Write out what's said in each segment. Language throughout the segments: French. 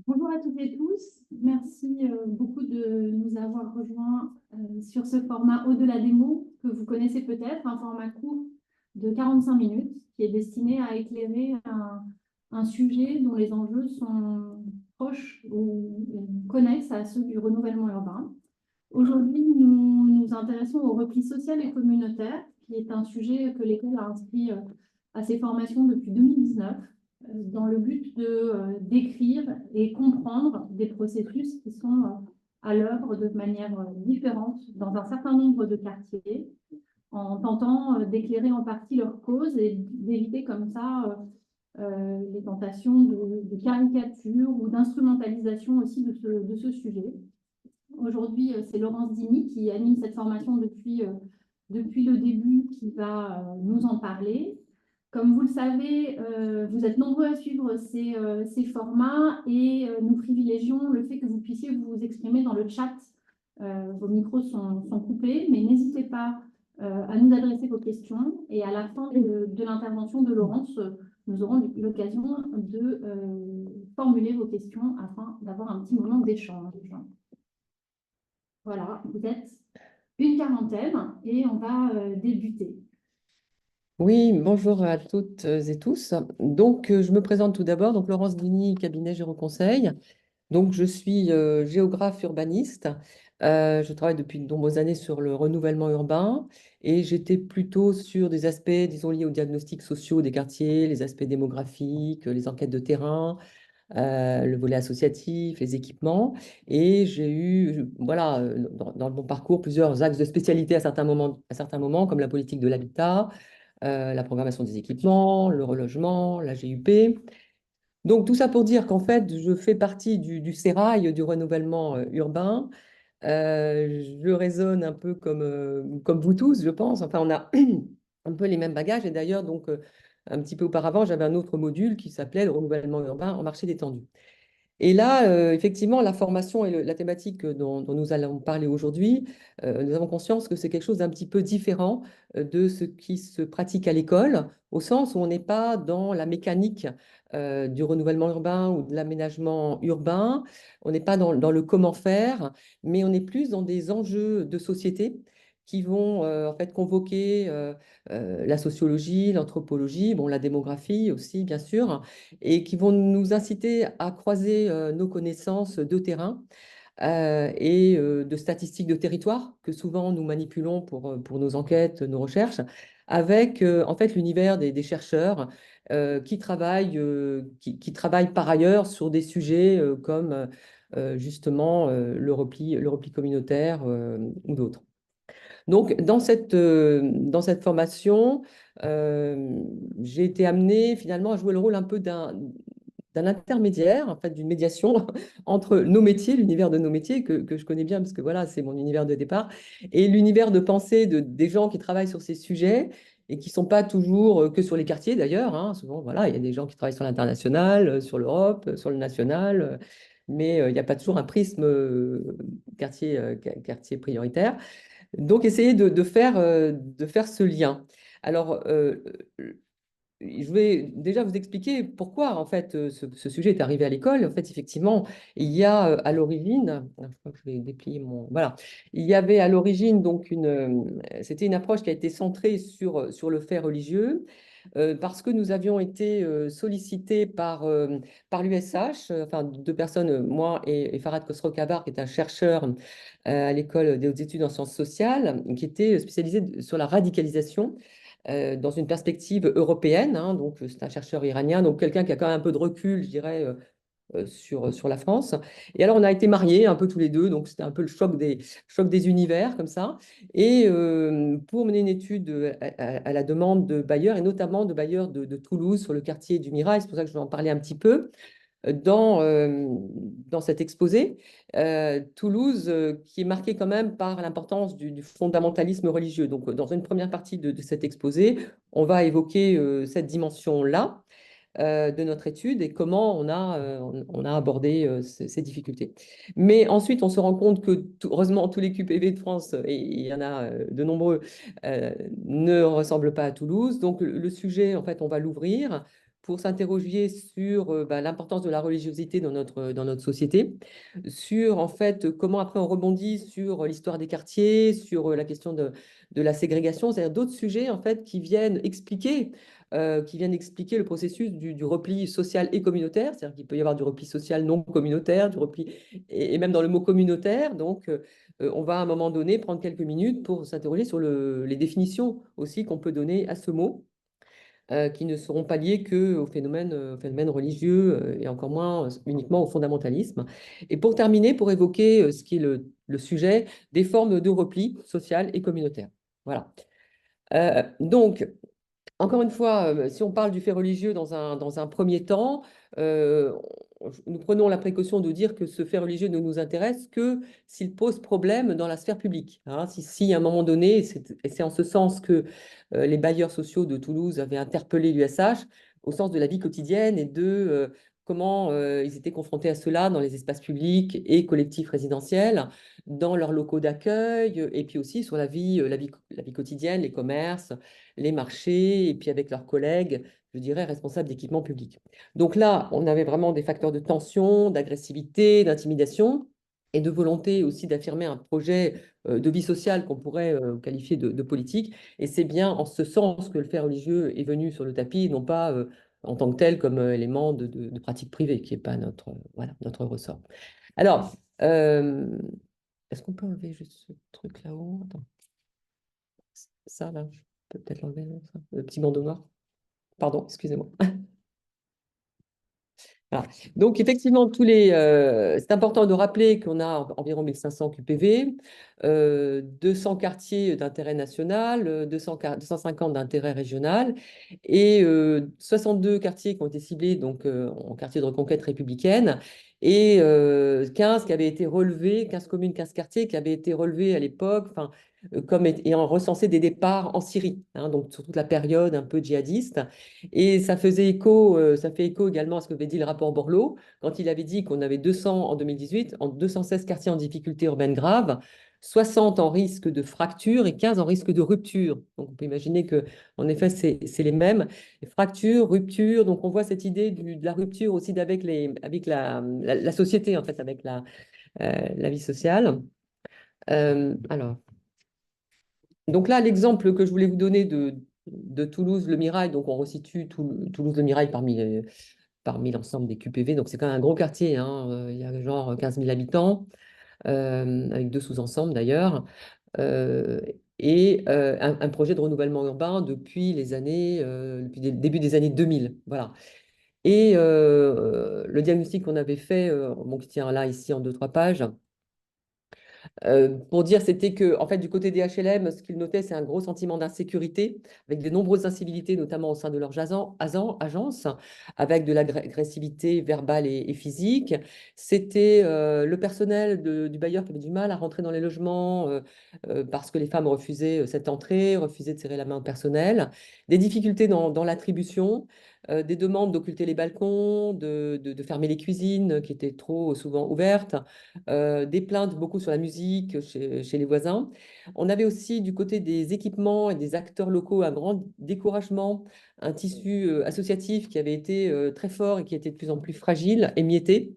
Bonjour à toutes et tous. Merci beaucoup de nous avoir rejoints sur ce format au-delà des mots que vous connaissez peut-être, un format court de 45 minutes qui est destiné à éclairer un sujet dont les enjeux sont proches ou connexes à ceux du renouvellement urbain. Aujourd'hui, nous nous intéressons au repli social et communautaire, qui est un sujet que l'école a inscrit à ses formations depuis 2019, dans le but d'écrire et comprendre des processus qui sont à l'œuvre de manière différente dans un certain nombre de quartiers, en tentant d'éclairer en partie leurs causes et d'éviter comme ça les tentations de caricature ou d'instrumentalisation aussi de ce sujet. Aujourd'hui, c'est Laurence Dini qui anime cette formation depuis le début, qui va nous en parler. Comme vous le savez, vous êtes nombreux à suivre ces formats et nous privilégions le fait que vous puissiez vous exprimer dans le chat. Vos micros sont coupés, mais n'hésitez pas à nous adresser vos questions. Et à la fin de l'intervention de Laurence, nous aurons l'occasion de formuler vos questions afin d'avoir un petit moment d'échange. Voilà, vous êtes une quarantaine et on va débuter. Oui, bonjour à toutes et tous. Donc, je me présente tout d'abord. Donc, Laurence Dini, cabinet Géroconseil. Donc, je suis géographe urbaniste. Je travaille depuis de nombreuses années sur le renouvellement urbain et j'étais plutôt sur des aspects, disons, liés aux diagnostics sociaux des quartiers, les aspects démographiques, les enquêtes de terrain, le volet associatif, les équipements. Et j'ai eu, voilà, dans mon parcours, plusieurs axes de spécialité à certains moments, comme la politique de l'habitat, la programmation des équipements, le relogement, la GUP. Donc tout ça pour dire qu'en fait, je fais partie du sérail du renouvellement urbain. Je raisonne un peu comme vous tous, je pense. Enfin, on a un peu les mêmes bagages. Et d'ailleurs, donc, un petit peu auparavant, j'avais un autre module qui s'appelait le renouvellement urbain en marché détendu. Et là, effectivement, la formation et la thématique dont nous allons parler aujourd'hui, nous avons conscience que c'est quelque chose d'un petit peu différent de ce qui se pratique à l'école, au sens où on n'est pas dans la mécanique du renouvellement urbain ou de l'aménagement urbain, on n'est pas dans le comment faire, mais on est plus dans des enjeux de société qui vont en fait convoquer la sociologie, l'anthropologie, bon, la démographie aussi, bien sûr, et qui vont nous inciter à croiser nos connaissances de terrain et de statistiques de territoire que souvent nous manipulons pour nos enquêtes, nos recherches, avec en fait l'univers des chercheurs qui travaillent par ailleurs sur des sujets comme justement le repli communautaire ou d'autres. Donc, dans cette formation, j'ai été amenée finalement à jouer le rôle un peu d'un intermédiaire, en fait, d'une médiation entre nos métiers, l'univers de nos métiers, que je connais bien, parce que voilà, c'est mon univers de départ, et l'univers de pensée des gens qui travaillent sur ces sujets et qui ne sont pas toujours que sur les quartiers d'ailleurs. Hein. Souvent, voilà, il y a des gens qui travaillent sur l'international, sur l'Europe, sur le national, mais il n'y a pas toujours un prisme quartier prioritaire. Donc, essayer de faire ce lien. Alors, je vais déjà vous expliquer pourquoi, en fait, ce sujet est arrivé à l'école. En fait, effectivement, il y a à l'origine, je crois que je vais déplier mon... Voilà. Il y avait à l'origine, donc, c'était une approche qui a été centrée sur le fait religieux, parce que nous avions été sollicités par l'USH, enfin, deux personnes, moi et Farhad Khosrow-Kabar, qui est un chercheur à l'école des hautes études en sciences sociales, qui était spécialisé sur la radicalisation dans une perspective européenne. Hein. Donc, c'est un chercheur iranien, donc quelqu'un qui a quand même un peu de recul, je dirais, sur la France. Et alors, on a été mariés un peu tous les deux, donc c'était un peu le choc des univers, comme ça. Et pour mener une étude à la demande de bailleurs, et notamment de bailleurs de Toulouse, sur le quartier du Mirail, c'est pour ça que je vais en parler un petit peu dans cet exposé. Toulouse, qui est marqué quand même par l'importance du fondamentalisme religieux. Donc, dans une première partie de cet exposé, on va évoquer cette dimension-là de notre étude et comment on a abordé ces difficultés. Mais ensuite, on se rend compte que, heureusement, tous les QPV de France, et il y en a de nombreux, ne ressemblent pas à Toulouse. Donc, le sujet, en fait, on va l'ouvrir pour s'interroger sur l'importance de la religiosité dans notre société, sur en fait comment après on rebondit sur l'histoire des quartiers, sur la question de la ségrégation, c'est-à-dire d'autres sujets en fait qui viennent expliquer le processus du repli social et communautaire, c'est-à-dire qu'il peut y avoir du repli social non communautaire, du repli, et même dans le mot communautaire. Donc, on va à un moment donné prendre quelques minutes pour s'interroger sur les définitions aussi qu'on peut donner à ce mot, qui ne seront pas liées qu'au phénomène religieux et encore moins uniquement au fondamentalisme. Et pour terminer, pour évoquer ce qui est le sujet des formes de repli social et communautaire. Voilà. Donc, encore une fois, si on parle du fait religieux dans un premier temps, euh, nous prenons la précaution de dire que ce fait religieux ne nous intéresse que s'il pose problème dans la sphère publique, hein. Si à un moment donné, et c'est en ce sens que les bailleurs sociaux de Toulouse avaient interpellé l'USH, au sens de la vie quotidienne et de comment ils étaient confrontés à cela dans les espaces publics et collectifs résidentiels, dans leurs locaux d'accueil, et puis aussi sur la vie quotidienne, les commerces, les marchés, et puis avec leurs collègues, je dirais, responsables d'équipements publics. Donc là, on avait vraiment des facteurs de tension, d'agressivité, d'intimidation, et de volonté aussi d'affirmer un projet de vie sociale qu'on pourrait qualifier de politique. Et c'est bien en ce sens que le fait religieux est venu sur le tapis, non pas en tant que tel comme élément de pratique privée, qui n'est pas voilà, notre ressort. Alors, est-ce qu'on peut enlever juste ce truc là-haut? Attends. Ça, là, je peux peut-être l'enlever, non, ça, le petit bandeau noir. Pardon, excusez-moi. Voilà. Donc, effectivement, c'est important de rappeler qu'on a environ 1500 QPV, 200 quartiers d'intérêt national, 250 d'intérêt régional et 62 quartiers qui ont été ciblés donc, en quartier de reconquête républicaine et 15 qui avaient été relevés, 15 communes, 15 quartiers qui avaient été relevés à l'époque, enfin, comme ayant recensé des départs en Syrie, hein, donc sur toute la période un peu djihadiste. Et ça fait écho également à ce que avait dit le rapport Borloo, quand il avait dit qu'on avait 200 en 2018, en 216 quartiers en difficulté urbaine grave, 60 en risque de fracture et 15 en risque de rupture. Donc on peut imaginer que, en effet, c'est les mêmes. Fracture, rupture, donc on voit cette idée de la rupture aussi avec la société, en fait, avec la vie sociale. Alors. Donc là, l'exemple que je voulais vous donner de Toulouse, le Mirail, donc on resitue Toulouse, le Mirail parmi l'ensemble des QPV, donc c'est quand même un gros quartier, hein, il y a genre 15 000 habitants, avec deux sous-ensembles d'ailleurs, euh, et un projet de renouvellement urbain depuis le début des années 2000. Voilà. Et le diagnostic qu'on avait fait, bon, qui tient là, ici, en deux, trois pages, pour dire, c'était que, en fait, du côté des HLM, ce qu'ils notaient, c'est un gros sentiment d'insécurité, avec de nombreuses incivilités, notamment au sein de leurs agences, avec de l'agressivité verbale et physique. C'était le personnel du bailleur qui avait du mal à rentrer dans les logements parce que les femmes refusaient cette entrée, refusaient de serrer la main au personnel. Des difficultés dans l'attribution, des demandes d'occulter les balcons, de fermer les cuisines qui étaient trop souvent ouvertes, des plaintes beaucoup sur la musique chez les voisins. On avait aussi du côté des équipements et des acteurs locaux un grand découragement, un tissu associatif qui avait été très fort et qui était de plus en plus fragile, émietté,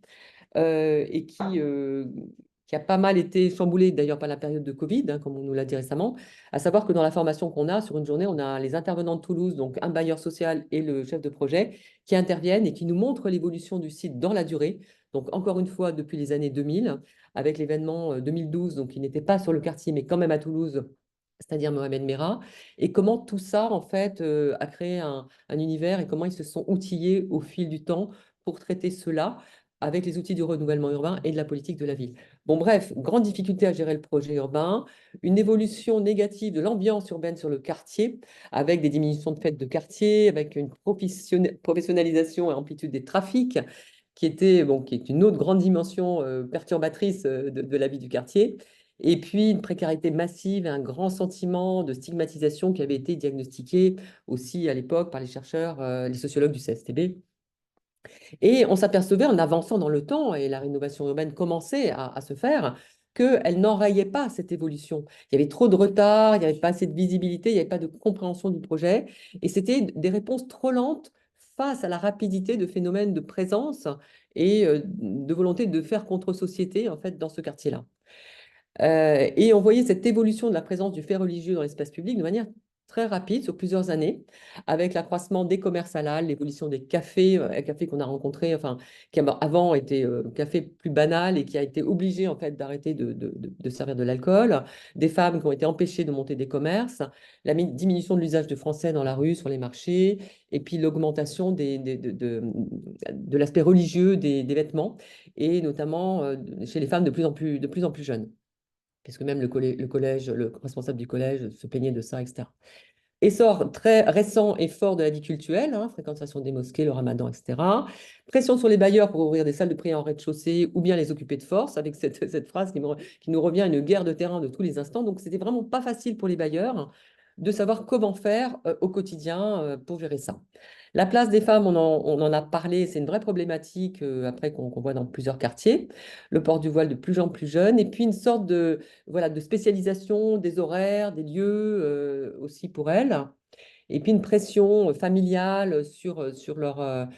et qui a pas mal été chamboulé d'ailleurs par la période de Covid, hein, comme on nous l'a dit récemment, à savoir que dans la formation qu'on a sur une journée, on a les intervenants de Toulouse, donc un bailleur social et le chef de projet, qui interviennent et qui nous montrent l'évolution du site dans la durée. Donc encore une fois, depuis les années 2000, avec l'événement 2012, donc qui n'était pas sur le quartier, mais quand même à Toulouse, c'est-à-dire Mohamed Merah, et comment tout ça, en fait, a créé un univers et comment ils se sont outillés au fil du temps pour traiter cela avec les outils du renouvellement urbain et de la politique de la ville. Bon, bref, grande difficulté à gérer le projet urbain, une évolution négative de l'ambiance urbaine sur le quartier, avec des diminutions de fêtes de quartier, avec une professionnalisation et amplitude des trafics, qui est une autre grande dimension perturbatrice de la vie du quartier. Et puis une précarité massive et un grand sentiment de stigmatisation qui avait été diagnostiqué aussi à l'époque par les chercheurs, les sociologues du CSTB. Et on s'apercevait en avançant dans le temps, et la rénovation urbaine commençait à se faire, qu'elle n'enrayait pas cette évolution. Il y avait trop de retard, il n'y avait pas assez de visibilité, il n'y avait pas de compréhension du projet, et c'était des réponses trop lentes face à la rapidité de phénomènes de présence et de volonté de faire contre-société en fait dans ce quartier-là. Et on voyait cette évolution de la présence du fait religieux dans l'espace public de manière très rapide sur plusieurs années, avec l'accroissement des commerces halal, l'évolution des cafés, un café qu'on a rencontré, enfin, qui avant était un café plus banal et qui a été obligé en fait d'arrêter de servir de l'alcool, des femmes qui ont été empêchées de monter des commerces, la diminution de l'usage de français dans la rue, sur les marchés, et puis l'augmentation de l'aspect religieux des vêtements, et notamment chez les femmes de plus en plus jeunes puisque même le collège, le responsable du collège se plaignait de ça, etc. Essor très récent et fort de la vie cultuelle, hein, fréquentation des mosquées, le ramadan, etc. Pression sur les bailleurs pour ouvrir des salles de prière en rez-de-chaussée ou bien les occuper de force, avec cette phrase qui nous revient, une guerre de terrain de tous les instants. Donc, c'était vraiment pas facile pour les bailleurs de savoir comment faire au quotidien pour gérer ça. La place des femmes, on en a parlé, c'est une vraie problématique après qu'on voit dans plusieurs quartiers. Le port du voile de plus en plus jeune, et puis une sorte voilà, de spécialisation des horaires, des lieux aussi pour elles, et puis une pression familiale sur leur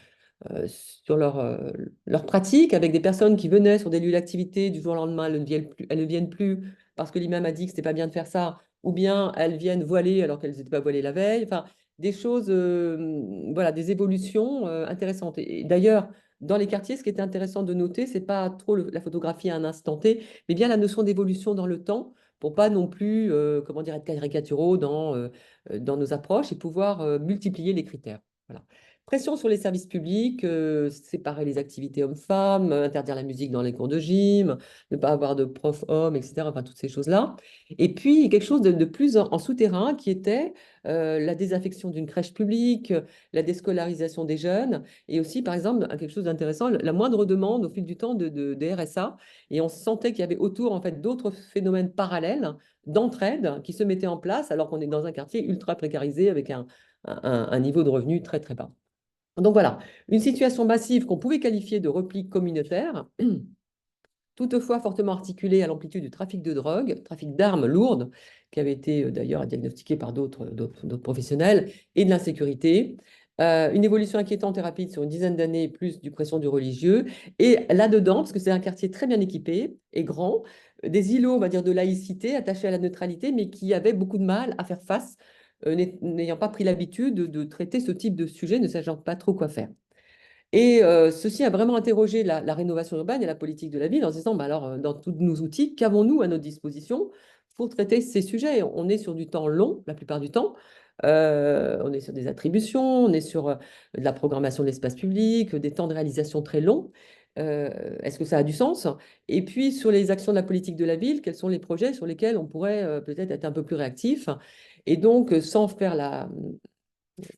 pratique, avec des personnes qui venaient sur des lieux d'activité, du jour au lendemain, elles ne viennent plus parce que l'imam a dit que c'était pas bien de faire ça, ou bien elles viennent voilées alors qu'elles n'étaient pas voilées la veille. Enfin, des choses, voilà, des évolutions intéressantes. Et d'ailleurs, dans les quartiers, ce qui est intéressant de noter, c'est pas trop la photographie à un instant T, mais bien la notion d'évolution dans le temps, pour pas non plus, comment dire, être caricaturaux dans nos approches et pouvoir multiplier les critères. Voilà. Pression sur les services publics, séparer les activités hommes-femmes, interdire la musique dans les cours de gym, ne pas avoir de profs hommes, etc. Enfin, toutes ces choses-là. Et puis, quelque chose de plus en souterrain qui était la désaffection d'une crèche publique, la déscolarisation des jeunes, et aussi, par exemple, quelque chose d'intéressant, la moindre demande au fil du temps des RSA. Et on sentait qu'il y avait autour, en fait, d'autres phénomènes parallèles d'entraide qui se mettaient en place alors qu'on est dans un quartier ultra précarisé avec un niveau de revenu très, très bas. Donc voilà, une situation massive qu'on pouvait qualifier de repli communautaire, toutefois fortement articulée à l'amplitude du trafic de drogue, trafic d'armes lourdes, qui avait été d'ailleurs diagnostiqué par d'autres professionnels, et de l'insécurité. Une évolution inquiétante et rapide sur une dizaine d'années, plus du pression du religieux. Et là-dedans, parce que c'est un quartier très bien équipé et grand, des îlots, on va dire, de laïcité attachés à la neutralité, mais qui avaient beaucoup de mal à faire face, n'ayant pas pris l'habitude de traiter ce type de sujet, ne sachant pas trop quoi faire. Et ceci a vraiment interrogé la rénovation urbaine et la politique de la ville en se disant, bah alors, dans tous nos outils, qu'avons-nous à notre disposition pour traiter ces sujets? On est sur du temps long, la plupart du temps. On est sur des attributions, on est sur de la programmation de l'espace public, des temps de réalisation très longs. Est-ce que ça a du sens? Et puis, sur les actions de la politique de la ville, quels sont les projets sur lesquels on pourrait peut-être être un peu plus réactif? Et donc, sans faire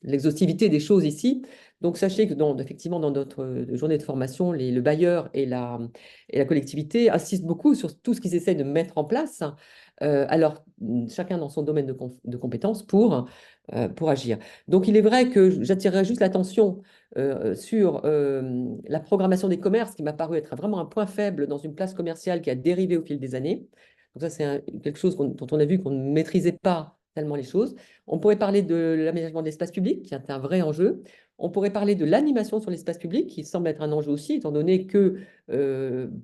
l'exhaustivité des choses ici. Donc, sachez que effectivement, dans notre journée de formation, le bailleur et la collectivité insistent beaucoup sur tout ce qu'ils essaient de mettre en place, alors chacun dans son domaine de compétences pour agir. Donc, il est vrai que j'attirerai juste l'attention sur la programmation des commerces, qui m'a paru être vraiment un point faible dans une place commerciale qui a dérivé au fil des années. Donc, ça, c'est quelque chose dont on a vu qu'on ne maîtrisait pas tellement les choses. On pourrait parler de l'aménagement de l'espace public, qui est un vrai enjeu. On pourrait parler de l'animation sur l'espace public, qui semble être un enjeu aussi, étant donné que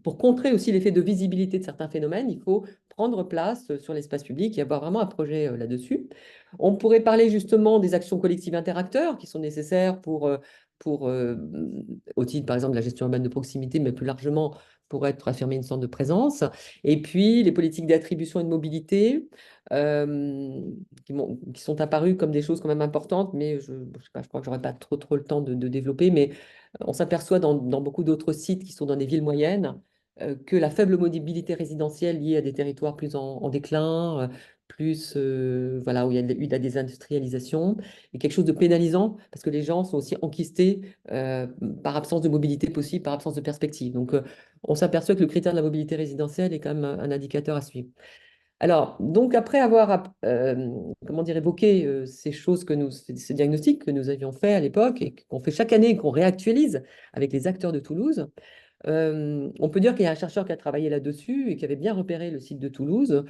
pour contrer aussi l'effet de visibilité de certains phénomènes, il faut prendre place sur l'espace public et avoir vraiment un projet là-dessus. On pourrait parler justement des actions collectives interacteurs qui sont nécessaires au titre, par exemple, de la gestion urbaine de proximité, mais plus largement pour affirmer une sorte de présence. Et puis, les politiques d'attribution et de mobilité, euh, qui sont apparues comme des choses quand même importantes, mais je sais pas, je crois que j'aurais pas trop le temps de développer, mais on s'aperçoit dans beaucoup d'autres sites qui sont dans des villes moyennes que la faible mobilité résidentielle liée à des territoires plus en déclin, plus voilà, où il y a eu de la désindustrialisation, est quelque chose de pénalisant parce que les gens sont aussi enquistés par absence de mobilité possible, par absence de perspective. Donc, on s'aperçoit que le critère de la mobilité résidentielle est quand même un indicateur à suivre. Alors, donc après avoir comment dire, évoqué ces choses ces diagnostics que nous avions fait à l'époque et qu'on fait chaque année et qu'on réactualise avec les acteurs de Toulouse, on peut dire qu'il y a un chercheur qui a travaillé là-dessus et qui avait bien repéré le site de Toulouse,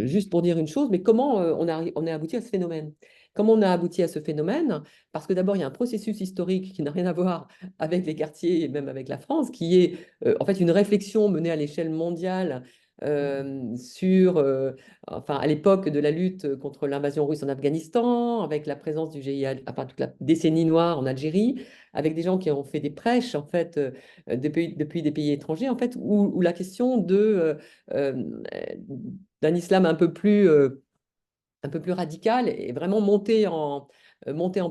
juste pour dire une chose, mais comment on est abouti à ce phénomène? Comment on a abouti à ce phénomène? Parce que d'abord, il y a un processus historique qui n'a rien à voir avec les quartiers et même avec la France, qui est en fait une réflexion menée à l'échelle mondiale sur, enfin, à l'époque de la lutte contre l'invasion russe en Afghanistan, avec la présence du GIA, enfin, toute la décennie noire en Algérie, avec des gens qui ont fait des prêches, en fait, depuis des pays étrangers, en fait, où la question euh, d'un islam un peu plus radical et vraiment monté en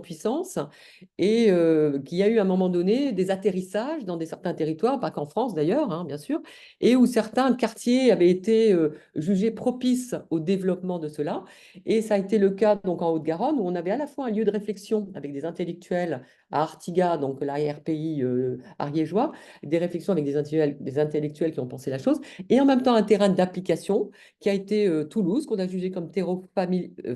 puissance et qu'il y a eu à un moment donné des atterrissages dans certains territoires, pas qu'en France d'ailleurs, hein, bien sûr, et où certains quartiers avaient été jugés propices au développement de cela. Et ça a été le cas donc en Haute-Garonne, où on avait à la fois un lieu de réflexion avec des intellectuels à Artigat, donc l'arrière-pays ariégeois, des réflexions avec des intellectuels qui ont pensé la chose, et en même temps un terrain d'application qui a été Toulouse, qu'on a jugé comme terreau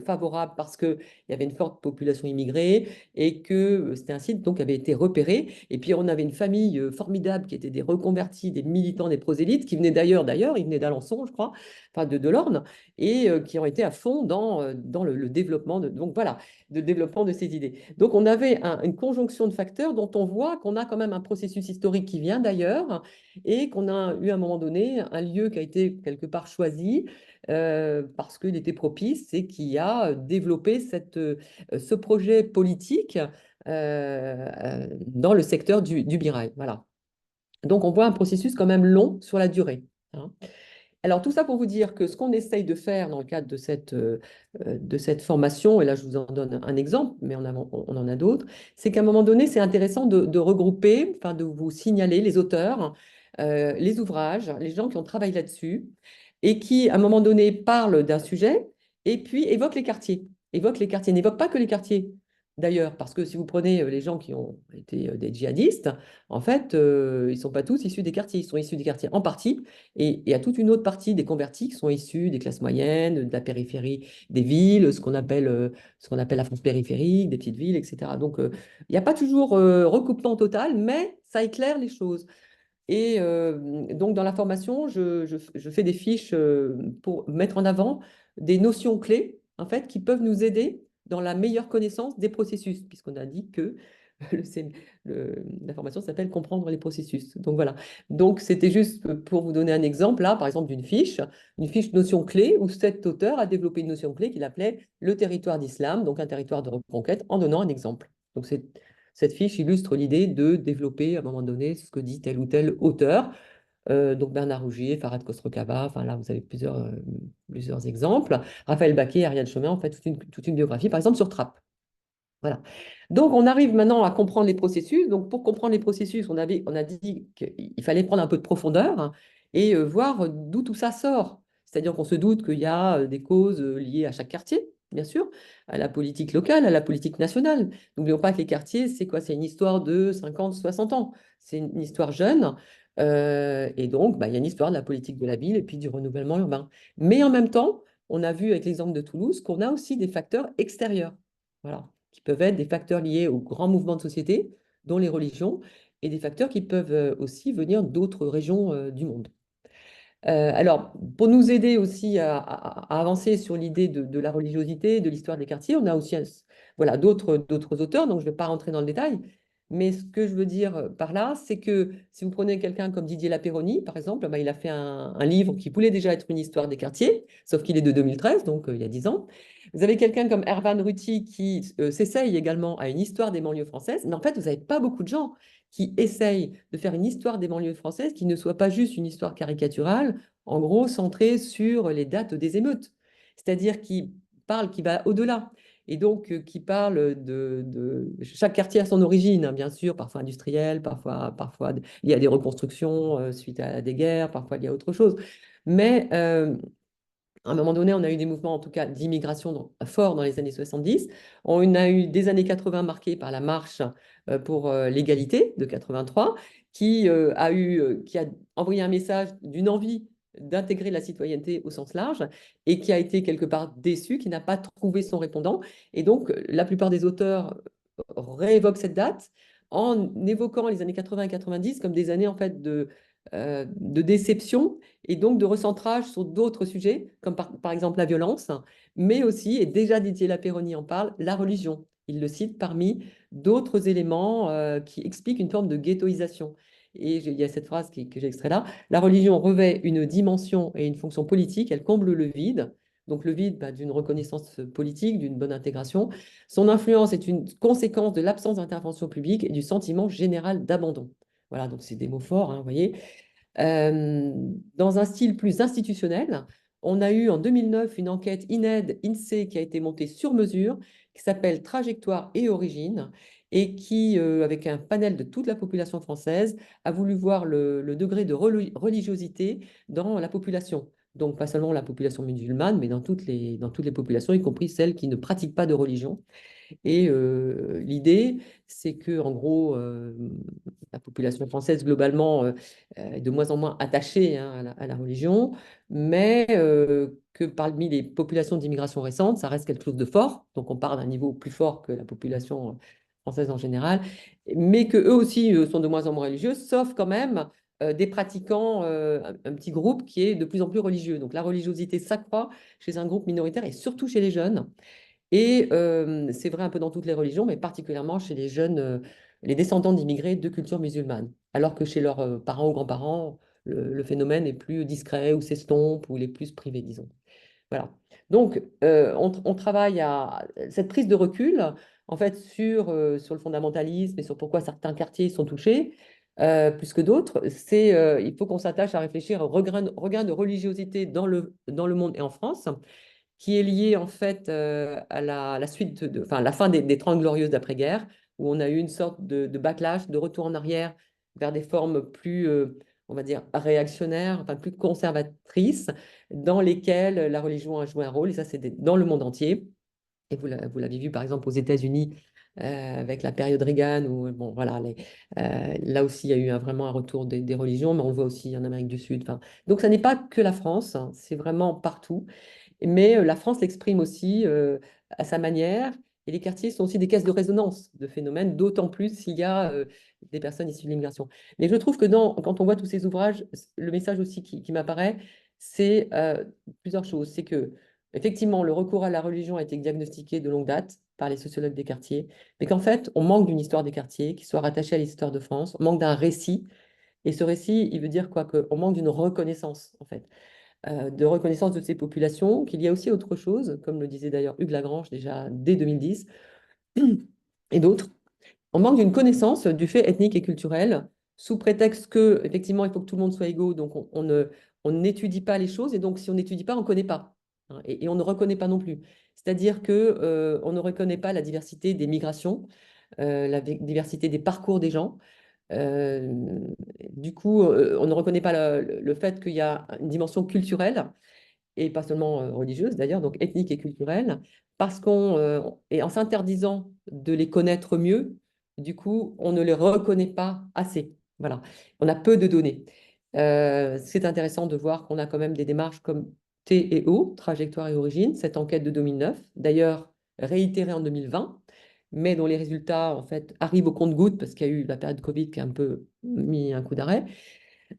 favorable parce qu'il y avait une forte population immigrée et que c'était un site donc, qui avait été repéré. Et puis on avait une famille formidable qui était des reconvertis, des militants, des prosélytes, qui venaient d'ailleurs, ils venaient d'Alençon, je crois, enfin de l'Orne, et qui ont été à fond dans le développement donc voilà, de développement de ces idées. Donc on avait une conjonction de facteurs dont on voit qu'on a quand même un processus historique qui vient d'ailleurs et qu'on a eu à un moment donné un lieu qui a été quelque part choisi parce qu'il était propice et qui a développé ce projet politique dans le secteur du Birail. Voilà. Donc, on voit un processus quand même long sur la durée, hein. Alors, tout ça pour vous dire que ce qu'on essaye de faire dans le cadre de cette formation, et là je vous en donne un exemple, mais on en a d'autres, c'est qu'à un moment donné, c'est intéressant de regrouper, enfin de vous signaler les auteurs, les ouvrages, les gens qui ont travaillé là-dessus, et qui, à un moment donné, parlent d'un sujet, et puis évoquent les quartiers. Évoquent les quartiers, n'évoquent pas que les quartiers. D'ailleurs, parce que si vous prenez les gens qui ont été des djihadistes, en fait, ils ne sont pas tous issus des quartiers, ils sont issus des quartiers en partie, et il y a toute une autre partie des convertis qui sont issus des classes moyennes, de la périphérie des villes, ce qu'on appelle la France périphérique, des petites villes, etc. Donc, il n'y a pas toujours recoupement total, mais ça éclaire les choses. Et donc, dans la formation, je fais des fiches pour mettre en avant des notions clés, en fait, qui peuvent nous aider dans la meilleure connaissance des processus, puisqu'on a dit que le sé- la formation s'appelle Comprendre les processus. Donc, voilà. Donc, c'était juste pour vous donner un exemple, là, par exemple, une fiche notion clé, où cet auteur a développé une notion clé qu'il appelait le territoire d'islam, donc un territoire de reconquête, en donnant un exemple. Donc, cette fiche illustre l'idée de développer à un moment donné ce que dit tel ou tel auteur. Donc Bernard Rougier, Farhad Khosrokava, enfin là vous avez plusieurs exemples. Raphaël Baquet, Ariel Chemin, en fait toute une biographie, par exemple sur Trapp. Voilà. Donc, on arrive maintenant à comprendre les processus. Donc, pour comprendre les processus, on a dit qu'il fallait prendre un peu de profondeur, hein, et voir d'où tout ça sort. C'est-à-dire qu'on se doute qu'il y a des causes liées à chaque quartier, bien sûr, à la politique locale, à la politique nationale. N'oublions pas que les quartiers, c'est quoi? C'est une histoire de 50, 60 ans. C'est une histoire jeune. Et donc, bah, il y a une histoire de la politique de la ville et puis du renouvellement urbain. Mais en même temps, on a vu avec l'exemple de Toulouse qu'on a aussi des facteurs extérieurs. Voilà, qui peuvent être des facteurs liés aux grands mouvements de société, dont les religions, et des facteurs qui peuvent aussi venir d'autres régions du monde. Alors, pour nous aider aussi à avancer sur l'idée de la religiosité, de l'histoire des quartiers, on a aussi voilà, d'autres auteurs, donc je ne vais pas rentrer dans le détail. Mais ce que je veux dire par là, c'est que si vous prenez quelqu'un comme Didier Lapéronie, par exemple, bah, il a fait un livre qui voulait déjà être une histoire des quartiers, sauf qu'il est de 2013, donc il y a 10 ans. Vous avez quelqu'un comme Erwan Ruti qui s'essaye également à une histoire des banlieues françaises, mais en fait, vous n'avez pas beaucoup de gens qui essayent de faire une histoire des banlieues françaises qui ne soit pas juste une histoire caricaturale, en gros centrée sur les dates des émeutes. C'est-à-dire qui va au-delà. Et donc, qui parle chaque quartier a son origine, hein, bien sûr, parfois industrielle, parfois il y a des reconstructions suite à des guerres, parfois il y a autre chose. Mais à un moment donné, on a eu des mouvements, en tout cas, d'immigration forts dans les années 70. On a eu des années 80 marquées par la marche pour l'égalité de 83, qui a envoyé un message d'une envie d'intégrer la citoyenneté au sens large et qui a été quelque part déçu, qui n'a pas trouvé son répondant. Et donc, la plupart des auteurs réévoquent cette date en évoquant les années 80 et 90 comme des années en fait de déception et donc de recentrage sur d'autres sujets, comme par exemple la violence, mais aussi, et déjà Didier Lapéronie en parle, la religion. Il le cite parmi d'autres éléments qui expliquent une forme de ghettoisation. Et il y a cette phrase que j'ai extraite là: la religion revêt une dimension et une fonction politique, elle comble le vide. Donc le vide, bah, d'une reconnaissance politique, d'une bonne intégration. Son influence est une conséquence de l'absence d'intervention publique et du sentiment général d'abandon. Voilà, donc c'est des mots forts, hein, vous voyez. Euh, Dans un style plus institutionnel, on a eu en 2009 une enquête INED-INSEE qui a été montée sur mesure, qui s'appelle Trajectoire et Origine, et qui, avec un panel de toute la population française, a voulu voir le degré de religiosité dans la population. Donc, pas seulement la population musulmane, mais dans toutes les populations, y compris celles qui ne pratiquent pas de religion. Et l'idée, c'est que, en gros, la population française, globalement, est de moins en moins attachée, hein, à la religion, mais que parmi les populations d'immigration récente, ça reste quelque chose de fort. Donc, on part d'un niveau plus fort que la population française en général, mais que eux aussi sont de moins en moins religieux, sauf quand même des pratiquants, un petit groupe qui est de plus en plus religieux. Donc, la religiosité s'accroît chez un groupe minoritaire et surtout chez les jeunes. Et c'est vrai un peu dans toutes les religions, mais particulièrement chez les jeunes, les descendants d'immigrés de culture musulmane. Alors que chez leurs parents ou grands-parents, le phénomène est plus discret ou s'estompe ou il est plus privé, disons. Voilà. Donc, on travaille à cette prise de recul, en fait, sur le fondamentalisme et sur pourquoi certains quartiers sont touchés, plus que d'autres. Il faut qu'on s'attache à réfléchir au regain de religiosité dans le monde et en France, qui est lié en fait à la suite enfin, la fin des 30 glorieuses d'après-guerre, où on a eu une sorte de backlash, de retour en arrière vers des formes plus, on va dire, réactionnaires, enfin plus conservatrices, dans lesquelles la religion a joué un rôle, et ça c'est dans le monde entier. Et vous l'avez vu par exemple aux États-Unis avec la période Reagan, où bon, voilà, là aussi il y a eu vraiment un retour des religions, mais on le voit aussi en Amérique du Sud. Enfin, donc ça n'est pas que la France, hein, c'est vraiment partout. Mais la France l'exprime aussi à sa manière. Et les quartiers sont aussi des caisses de résonance de phénomènes, d'autant plus s'il y a des personnes issues de l'immigration. Mais je trouve que quand on voit tous ces ouvrages, le message aussi qui m'apparaît, c'est plusieurs choses. C'est que, effectivement, le recours à la religion a été diagnostiqué de longue date par les sociologues des quartiers, mais qu'en fait, on manque d'une histoire des quartiers qui soit rattachée à l'histoire de France, on manque d'un récit. Et ce récit, il veut dire quoi? Qu'on manque d'une reconnaissance, en fait, de reconnaissance de ces populations, qu'il y a aussi autre chose, comme le disait d'ailleurs Hugues Lagrange déjà dès 2010, et d'autres. On manque d'une connaissance du fait ethnique et culturel, sous prétexte que, effectivement, il faut que tout le monde soit égaux, donc on n'étudie pas les choses, et donc si on n'étudie pas, on ne connaît pas, hein, et on ne reconnaît pas non plus. C'est-à-dire que on ne reconnaît pas la diversité des migrations, la diversité des parcours des gens. Euh, du coup, on ne reconnaît pas le fait qu'il y a une dimension culturelle et pas seulement religieuse d'ailleurs, donc ethnique et culturelle, parce et en s'interdisant de les connaître mieux, du coup, on ne les reconnaît pas assez. Voilà, on a peu de données. C'est intéressant de voir qu'on a quand même des démarches comme T et O, Trajectoire et Origine, cette enquête de 2009, d'ailleurs réitérée en 2020, mais dont les résultats en fait arrivent au compte-gouttes parce qu'il y a eu la période Covid qui a un peu mis un coup d'arrêt.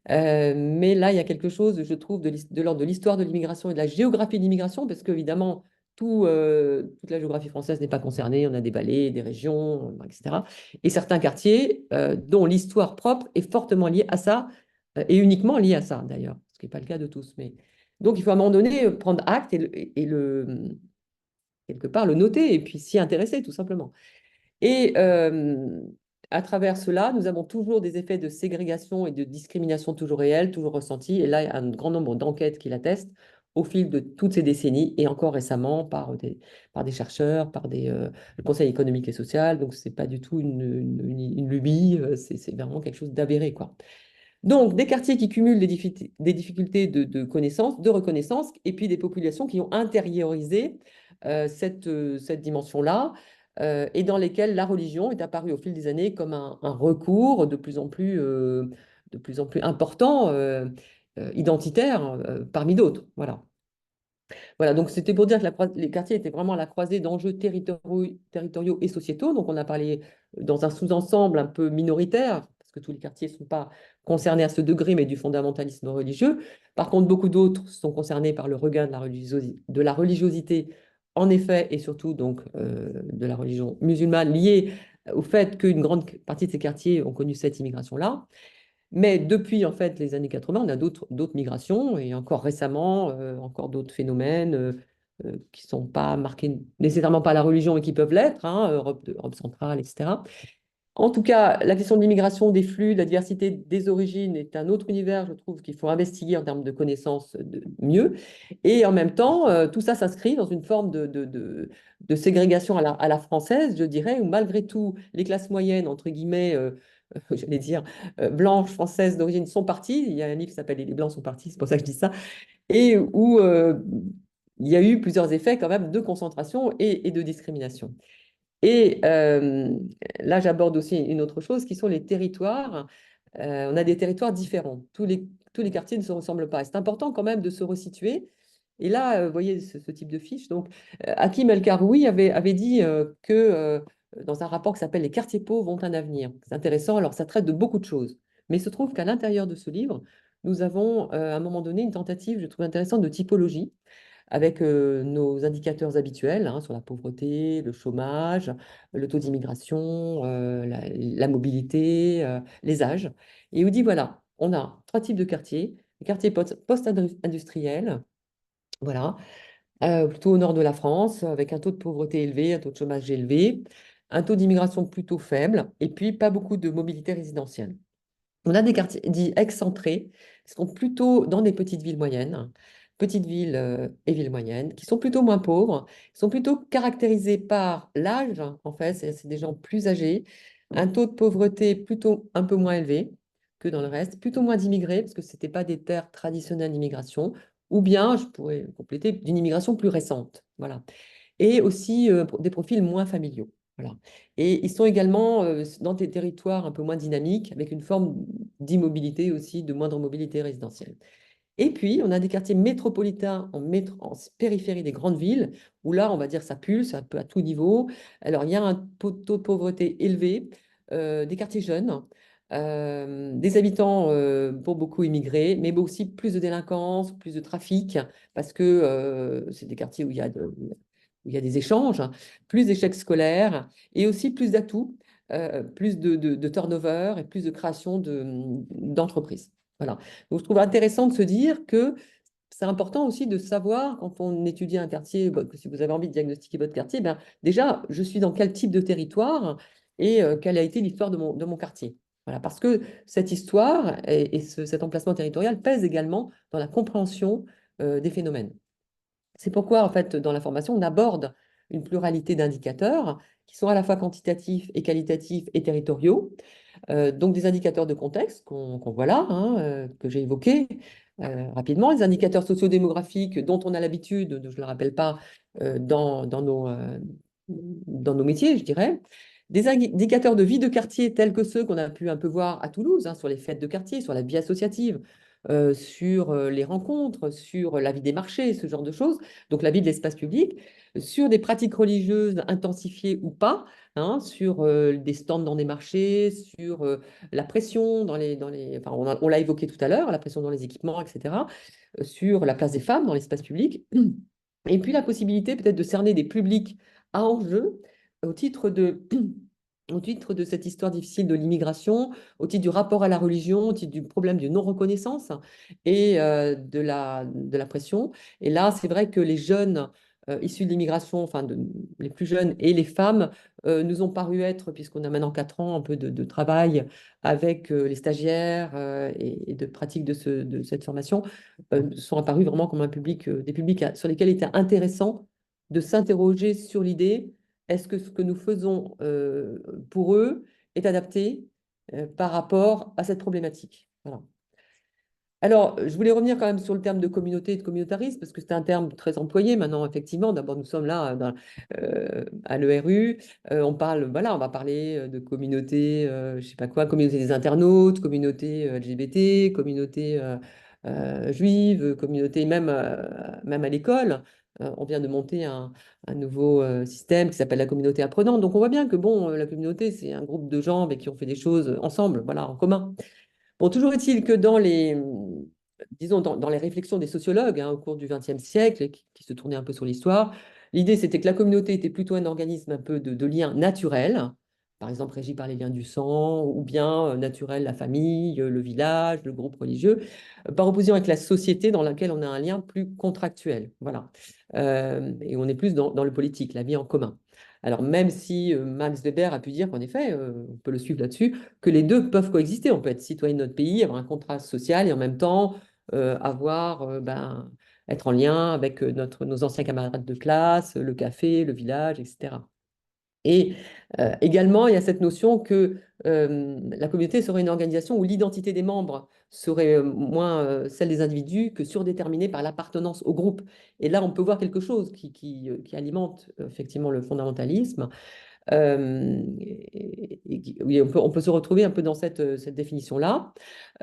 Mais là, il y a quelque chose, je trouve, de l'ordre de l'histoire de l'immigration et de la géographie de l'immigration, parce qu'évidemment, toute la géographie française n'est pas concernée. On a des vallées, des régions, etc. Et certains quartiers dont l'histoire propre est fortement liée à ça, et uniquement liée à ça, d'ailleurs, ce qui n'est pas le cas de tous. Mais... Donc, il faut à un moment donné prendre acte quelque part, le noter et puis s'y intéresser, tout simplement. Et à travers cela, nous avons toujours des effets de ségrégation et de discrimination toujours réels, toujours ressentis. Et là, il y a un grand nombre d'enquêtes qui l'attestent au fil de toutes ces décennies et encore récemment par des chercheurs, le Conseil économique et social. Donc, ce n'est pas du tout une lubie, c'est vraiment quelque chose d'avéré, quoi. Donc, des quartiers qui cumulent des difficultés de connaissance, de reconnaissance, et puis des populations qui ont intériorisé cette dimension-là, et dans lesquelles la religion est apparue au fil des années comme un recours de plus en plus important, identitaire, parmi d'autres. Voilà. Voilà, donc c'était pour dire que les quartiers étaient vraiment à la croisée d'enjeux territoriaux et sociétaux. Donc on a parlé dans un sous-ensemble un peu minoritaire, parce que tous les quartiers ne sont pas concernés à ce degré, mais du fondamentalisme religieux. Par contre, beaucoup d'autres sont concernés par le regain de la religiosité, en effet, et surtout donc de la religion musulmane, liée au fait qu'une grande partie de ces quartiers ont connu cette immigration-là. Mais depuis en fait les années 80, on a d'autres migrations et encore récemment, encore d'autres phénomènes qui ne sont pas marqués nécessairement par la religion, mais qui peuvent l'être, hein, Europe centrale, etc. En tout cas, la question de l'immigration, des flux, de la diversité des origines est un autre univers, je trouve, qu'il faut investiguer en termes de connaissances mieux. Et en même temps, tout ça s'inscrit dans une forme de ségrégation à la française, je dirais, où malgré tout, les classes moyennes, entre guillemets, j'allais dire, blanches, françaises d'origine sont parties. Il y a un livre qui s'appelle Les Blancs sont partis, c'est pour ça que je dis ça. Et où il y a eu plusieurs effets quand même de concentration et de discrimination. Et là, j'aborde aussi une autre chose qui sont les territoires. On a des territoires différents. Tous les quartiers ne se ressemblent pas. Et c'est important quand même de se resituer. Et là, vous voyez ce type de fiche. Donc, Hakim El-Karoui avait dit que dans un rapport qui s'appelle Les quartiers pauvres ont un avenir. C'est intéressant. Alors, ça traite de beaucoup de choses. Mais il se trouve qu'à l'intérieur de ce livre, nous avons à un moment donné une tentative, je trouve intéressante, de typologie avec nos indicateurs habituels hein, sur la pauvreté, le chômage, le taux d'immigration, la mobilité, les âges. Et il vous dit, voilà, on a trois types de quartiers. Les quartiers post-industriels, voilà, plutôt au nord de la France, avec un taux de pauvreté élevé, un taux de chômage élevé, un taux d'immigration plutôt faible, et puis pas beaucoup de mobilité résidentielle. On a des quartiers dits excentrés, qui sont plutôt dans des petites villes et villes moyennes, qui sont plutôt moins pauvres, qui sont plutôt caractérisés par l'âge, en fait, c'est des gens plus âgés, un taux de pauvreté plutôt un peu moins élevé que dans le reste, plutôt moins d'immigrés, parce que ce n'étaient pas des terres traditionnelles d'immigration, ou bien, je pourrais compléter, d'une immigration plus récente. Voilà. Et aussi des profils moins familiaux. Voilà. Et ils sont également dans des territoires un peu moins dynamiques, avec une forme d'immobilité aussi, de moindre mobilité résidentielle. Et puis, on a des quartiers métropolitains en périphérie des grandes villes, où là, on va dire, ça pulse un peu à tout niveau. Alors, il y a un taux de pauvreté élevé, des quartiers jeunes, des habitants pour beaucoup immigrés, mais aussi plus de délinquance, plus de trafic, parce que c'est des quartiers où il y a des échanges, hein, plus d'échecs scolaires et aussi plus d'atouts, plus de turnover et plus de création d'entreprises. Voilà. Donc, je trouve intéressant de se dire que c'est important aussi de savoir, quand on étudie un quartier, que si vous avez envie de diagnostiquer votre quartier, ben, déjà, je suis dans quel type de territoire et quelle a été l'histoire de mon quartier. Voilà, parce que cette histoire et cet emplacement territorial pèse également dans la compréhension des phénomènes. C'est pourquoi, en fait, dans la formation, on aborde une pluralité d'indicateurs qui sont à la fois quantitatifs et qualitatifs et territoriaux. Donc des indicateurs de contexte qu'on voit là, hein, que j'ai évoqués rapidement, les indicateurs sociodémographiques dont on a l'habitude, je ne le rappelle pas, dans nos métiers, je dirais. Des indicateurs de vie de quartier tels que ceux qu'on a pu un peu voir à Toulouse, hein, sur les fêtes de quartier, sur la vie associative, sur les rencontres, sur la vie des marchés, ce genre de choses, donc la vie de l'espace public, sur des pratiques religieuses intensifiées ou pas, hein, sur des stands dans des marchés, sur la pression enfin, on l'a évoqué tout à l'heure, la pression dans les équipements, etc., sur la place des femmes dans l'espace public, et puis la possibilité peut-être de cerner des publics à enjeu au titre de, au titre de cette histoire difficile de l'immigration, au titre du rapport à la religion, au titre du problème de non-reconnaissance et de la pression. Et là, c'est vrai que les jeunes issus de l'immigration, enfin les plus jeunes et les femmes, nous ont paru être, puisqu'on a maintenant 4 ans un peu de travail avec les stagiaires et de pratique de cette formation, sont apparus vraiment comme un public, des publics sur lesquels il était intéressant de s'interroger sur l'idée, est-ce que ce que nous faisons pour eux est adapté par rapport à cette problématique? Voilà. Alors, je voulais revenir quand même sur le terme de communauté et de communautarisme, parce que c'est un terme très employé maintenant, effectivement. D'abord, nous sommes là à l'ERU. On parle, voilà, on va parler de communauté, je sais pas quoi, communauté des internautes, communauté LGBT, communauté juive, communauté même à l'école. On vient de monter un nouveau système qui s'appelle la communauté apprenante. Donc, on voit bien que bon, la communauté, c'est un groupe de gens mais qui ont fait des choses ensemble, voilà, en commun. Bon, toujours est-il que disons, dans les réflexions des sociologues au cours du XXe siècle, qui se tournaient un peu sur l'histoire, l'idée c'était que la communauté était plutôt un organisme un peu de lien naturel, par exemple régi par les liens du sang, ou bien naturel, la famille, le village, le groupe religieux, par opposition avec la société dans laquelle on a un lien plus contractuel. Voilà. Et on est plus dans le politique, la vie en commun. Alors, même si Max Weber a pu dire qu'en effet, on peut le suivre là-dessus, que les deux peuvent coexister. On peut être citoyen de notre pays, avoir un contrat social et en même temps être en lien avec nos anciens camarades de classe, le café, le village, etc. Et également, il y a cette notion que la communauté serait une organisation où l'identité des membres serait moins celle des individus que surdéterminée par l'appartenance au groupe. Et là, on peut voir quelque chose qui alimente effectivement le fondamentalisme. Oui, on peut se retrouver un peu dans cette définition-là.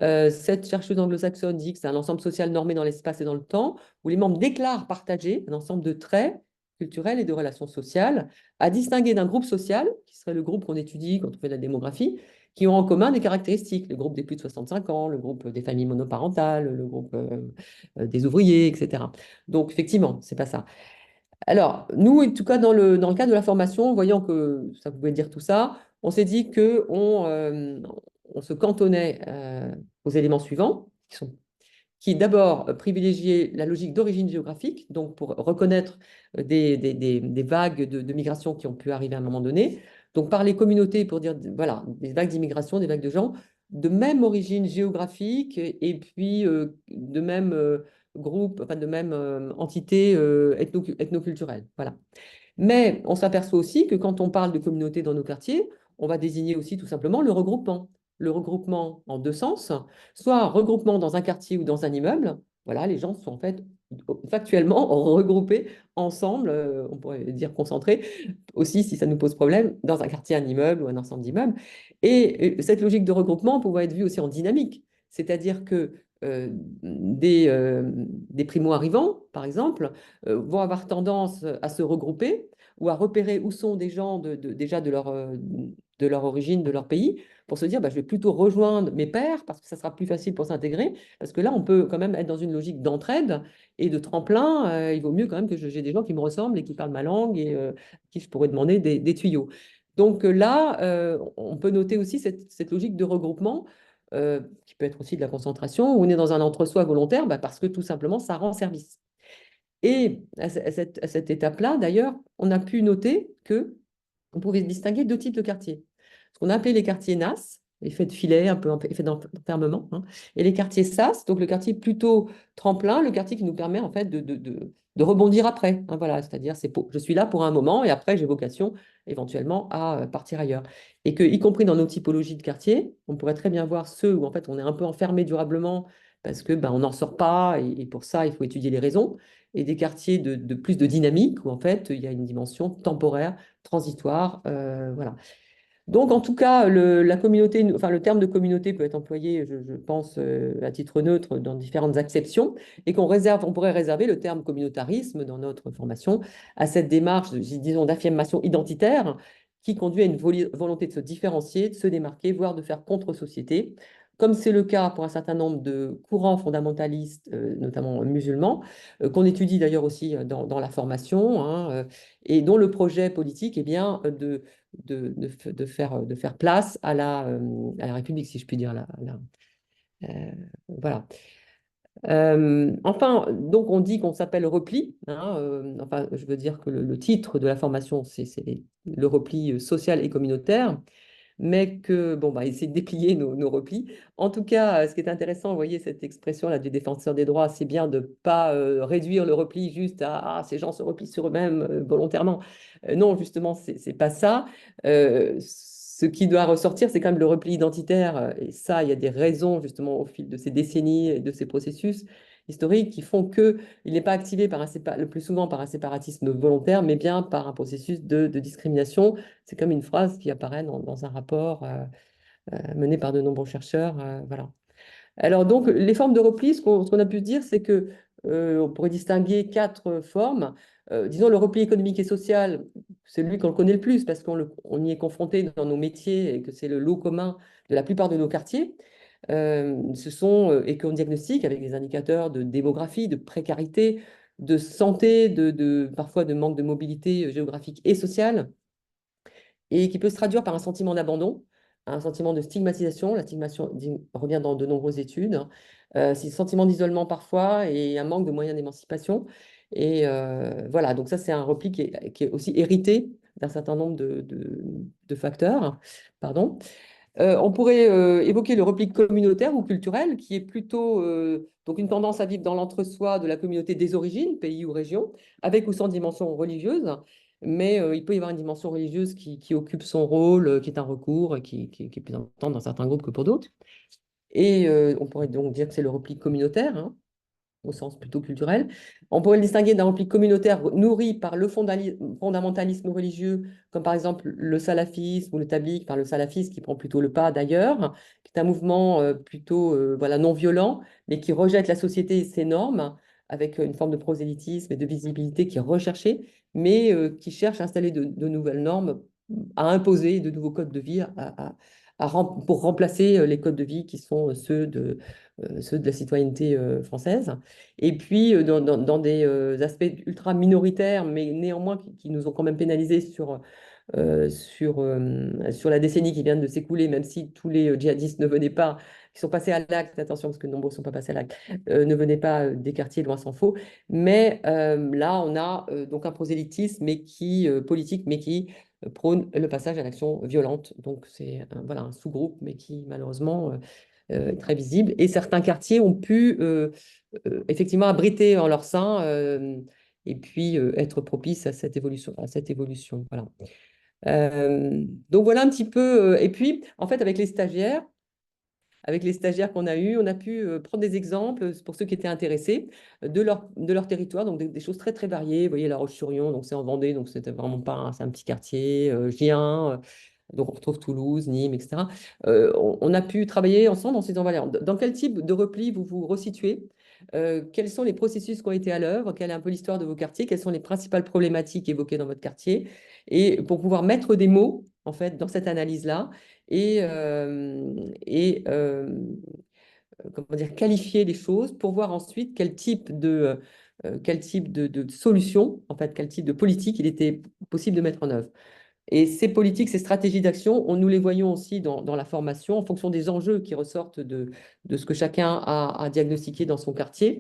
Cette chercheuse anglo-saxonne dit que c'est un ensemble social normé dans l'espace et dans le temps, où les membres déclarent partager un ensemble de traits culturels et de relations sociales, à distinguer d'un groupe social, qui serait le groupe qu'on étudie quand on fait de la démographie, qui ont en commun des caractéristiques, le groupe des plus de 65 ans, le groupe des familles monoparentales, le groupe des ouvriers, etc. Donc, effectivement, c'est pas ça. Alors, nous, en tout cas, dans le cadre de la formation, voyant que ça pouvait dire tout ça, on s'est dit qu'on se cantonnait aux éléments suivants, qui d'abord privilégiaient la logique d'origine géographique, donc pour reconnaître des vagues de migration qui ont pu arriver à un moment donné. Donc, par les communautés, pour dire, voilà, des vagues d'immigration, des vagues de gens de même origine géographique et puis de même groupe, enfin de même entité ethnoculturelle. Voilà. Mais on s'aperçoit aussi que quand on parle de communauté dans nos quartiers, on va désigner aussi tout simplement le regroupement. Le regroupement en deux sens, soit regroupement dans un quartier ou dans un immeuble. Voilà, les gens sont en fait factuellement regroupés ensemble, on pourrait dire concentrés, aussi si ça nous pose problème, dans un quartier, un immeuble ou un ensemble d'immeubles. Et cette logique de regroupement pouvait être vue aussi en dynamique, c'est-à-dire que des primo-arrivants, par exemple, vont avoir tendance à se regrouper ou à repérer où sont des gens déjà de leur origine, de leur pays, pour se dire bah, je vais plutôt rejoindre mes pairs parce que ça sera plus facile pour s'intégrer, parce que là, on peut quand même être dans une logique d'entraide et de tremplin. Il vaut mieux quand même que j'ai des gens qui me ressemblent et qui parlent ma langue et qui je pourrais demander des tuyaux. Donc là, on peut noter aussi cette logique de regroupement qui peut être aussi de la concentration, où on est dans un entre-soi volontaire bah, parce que tout simplement, ça rend service. Et à cette étape-là, d'ailleurs, on a pu noter que on pouvait distinguer deux types de quartiers. Ce qu'on a appelé les quartiers NAS, effet de filet, un peu effet d'enfermement, et les quartiers SAS, donc le quartier plutôt tremplin, le quartier qui nous permet en fait de rebondir après. Voilà, c'est-à-dire je suis là pour un moment et après j'ai vocation éventuellement à partir ailleurs. Et que, y compris dans nos typologies de quartiers, on pourrait très bien voir ceux où en fait on est un peu enfermé durablement parce que ben, on n'en sort pas et pour ça il faut étudier les raisons et des quartiers de plus de dynamique où en fait il y a une dimension temporaire, transitoire. Voilà. Donc en tout cas, la communauté, enfin, le terme de communauté peut être employé, je pense, à titre neutre dans différentes acceptions et on pourrait réserver le terme communautarisme dans notre formation à cette démarche, disons, d'affirmation identitaire qui conduit à une volonté de se différencier, de se démarquer, voire de faire contre-société, comme c'est le cas pour un certain nombre de courants fondamentalistes, notamment musulmans, qu'on étudie d'ailleurs aussi dans la formation, et dont le projet politique est bien de faire place à la République, si je puis dire. Voilà. Enfin, donc on dit qu'on s'appelle repli. Enfin, je veux dire que le titre de la formation, c'est le repli social et communautaire, mais que, bon, bah, essayer de déplier nos replis. En tout cas, ce qui est intéressant, vous voyez, cette expression-là du défenseur des droits, c'est bien de ne pas réduire le repli juste à ces gens se replient sur eux-mêmes volontairement. Non, justement, c'est pas ça. Ce qui doit ressortir, c'est quand même le repli identitaire. Et ça, il y a des raisons, justement, au fil de ces décennies et de ces processus historiques qui font qu'il n'est pas activé le plus souvent par un séparatisme volontaire, mais bien par un processus de discrimination. C'est comme une phrase qui apparaît dans un rapport mené par de nombreux chercheurs. Voilà. Alors donc, les formes de repli, ce qu'on a pu dire, c'est que on pourrait distinguer quatre formes. Disons, le repli économique et social, c'est lui qu'on le connaît le plus parce qu'on y est confronté dans nos métiers et que c'est le lot commun de la plupart de nos quartiers. Et qu'on diagnostique avec des indicateurs de démographie, de précarité, de santé, parfois de manque de mobilité géographique et sociale, et qui peut se traduire par un sentiment d'abandon, un sentiment de stigmatisation. La stigmatisation revient dans de nombreuses études. C'est un sentiment d'isolement parfois et un manque de moyens d'émancipation. Et voilà, donc ça, c'est un repli qui est aussi hérité d'un certain nombre de facteurs. Pardon. On pourrait évoquer le repli communautaire ou culturel, qui est plutôt donc une tendance à vivre dans l'entre-soi de la communauté des origines, pays ou région, avec ou sans dimension religieuse. Mais il peut y avoir une dimension religieuse qui occupe son rôle, qui est un recours, qui est plus important dans certains groupes que pour d'autres. Et on pourrait donc dire que c'est le repli communautaire, hein, au sens plutôt culturel. On pourrait le distinguer d'un repli communautaire nourri par le fondamentalisme religieux, comme par exemple le salafisme ou le tabliq, par le salafisme qui prend plutôt le pas d'ailleurs, qui est un mouvement plutôt voilà, non violent, mais qui rejette la société et ses normes, avec une forme de prosélytisme et de visibilité qui est recherchée, mais qui cherche à installer de nouvelles normes, à imposer de nouveaux codes de vie, pour remplacer les codes de vie qui sont ceux de la citoyenneté française. Et puis, dans des aspects ultra minoritaires, mais néanmoins qui nous ont quand même pénalisés sur la décennie qui vient de s'écouler, même si tous les djihadistes ne venaient pas, qui sont passés à l'acte, attention parce que nombreux ne sont pas passés à l'acte, ne venaient pas des quartiers, loin s'en faut. Mais là, on a donc un prosélytisme politique, mais qui prône le passage à l'action violente. Donc, c'est voilà, un sous-groupe, mais qui malheureusement est très visible. Et certains quartiers ont pu effectivement abriter en leur sein et puis être propices à cette évolution. Voilà. Donc voilà un petit peu. Et puis, en fait, avec les stagiaires qu'on a eus, on a pu prendre des exemples pour ceux qui étaient intéressés de leur territoire, donc des choses très très variées. Vous voyez, La Roche-sur-Yon, donc c'est en Vendée, donc c'était vraiment pas, c'est un petit quartier. Gien, donc on retrouve Toulouse, Nîmes, etc. On a pu travailler ensemble en se disant, voilà, dans quel type de repli vous vous resituez? Quels sont les processus qui ont été à l'œuvre? Quelle est un peu l'histoire de vos quartiers? Quelles sont les principales problématiques évoquées dans votre quartier? Et pour pouvoir mettre des mots, en fait, dans cette analyse-là et comment dire, qualifier les choses pour voir ensuite quel type de solution, en fait, quel type de politique il était possible de mettre en œuvre. Et ces politiques, ces stratégies d'action, nous les voyons aussi dans la formation en fonction des enjeux qui ressortent de ce que chacun a diagnostiqué dans son quartier.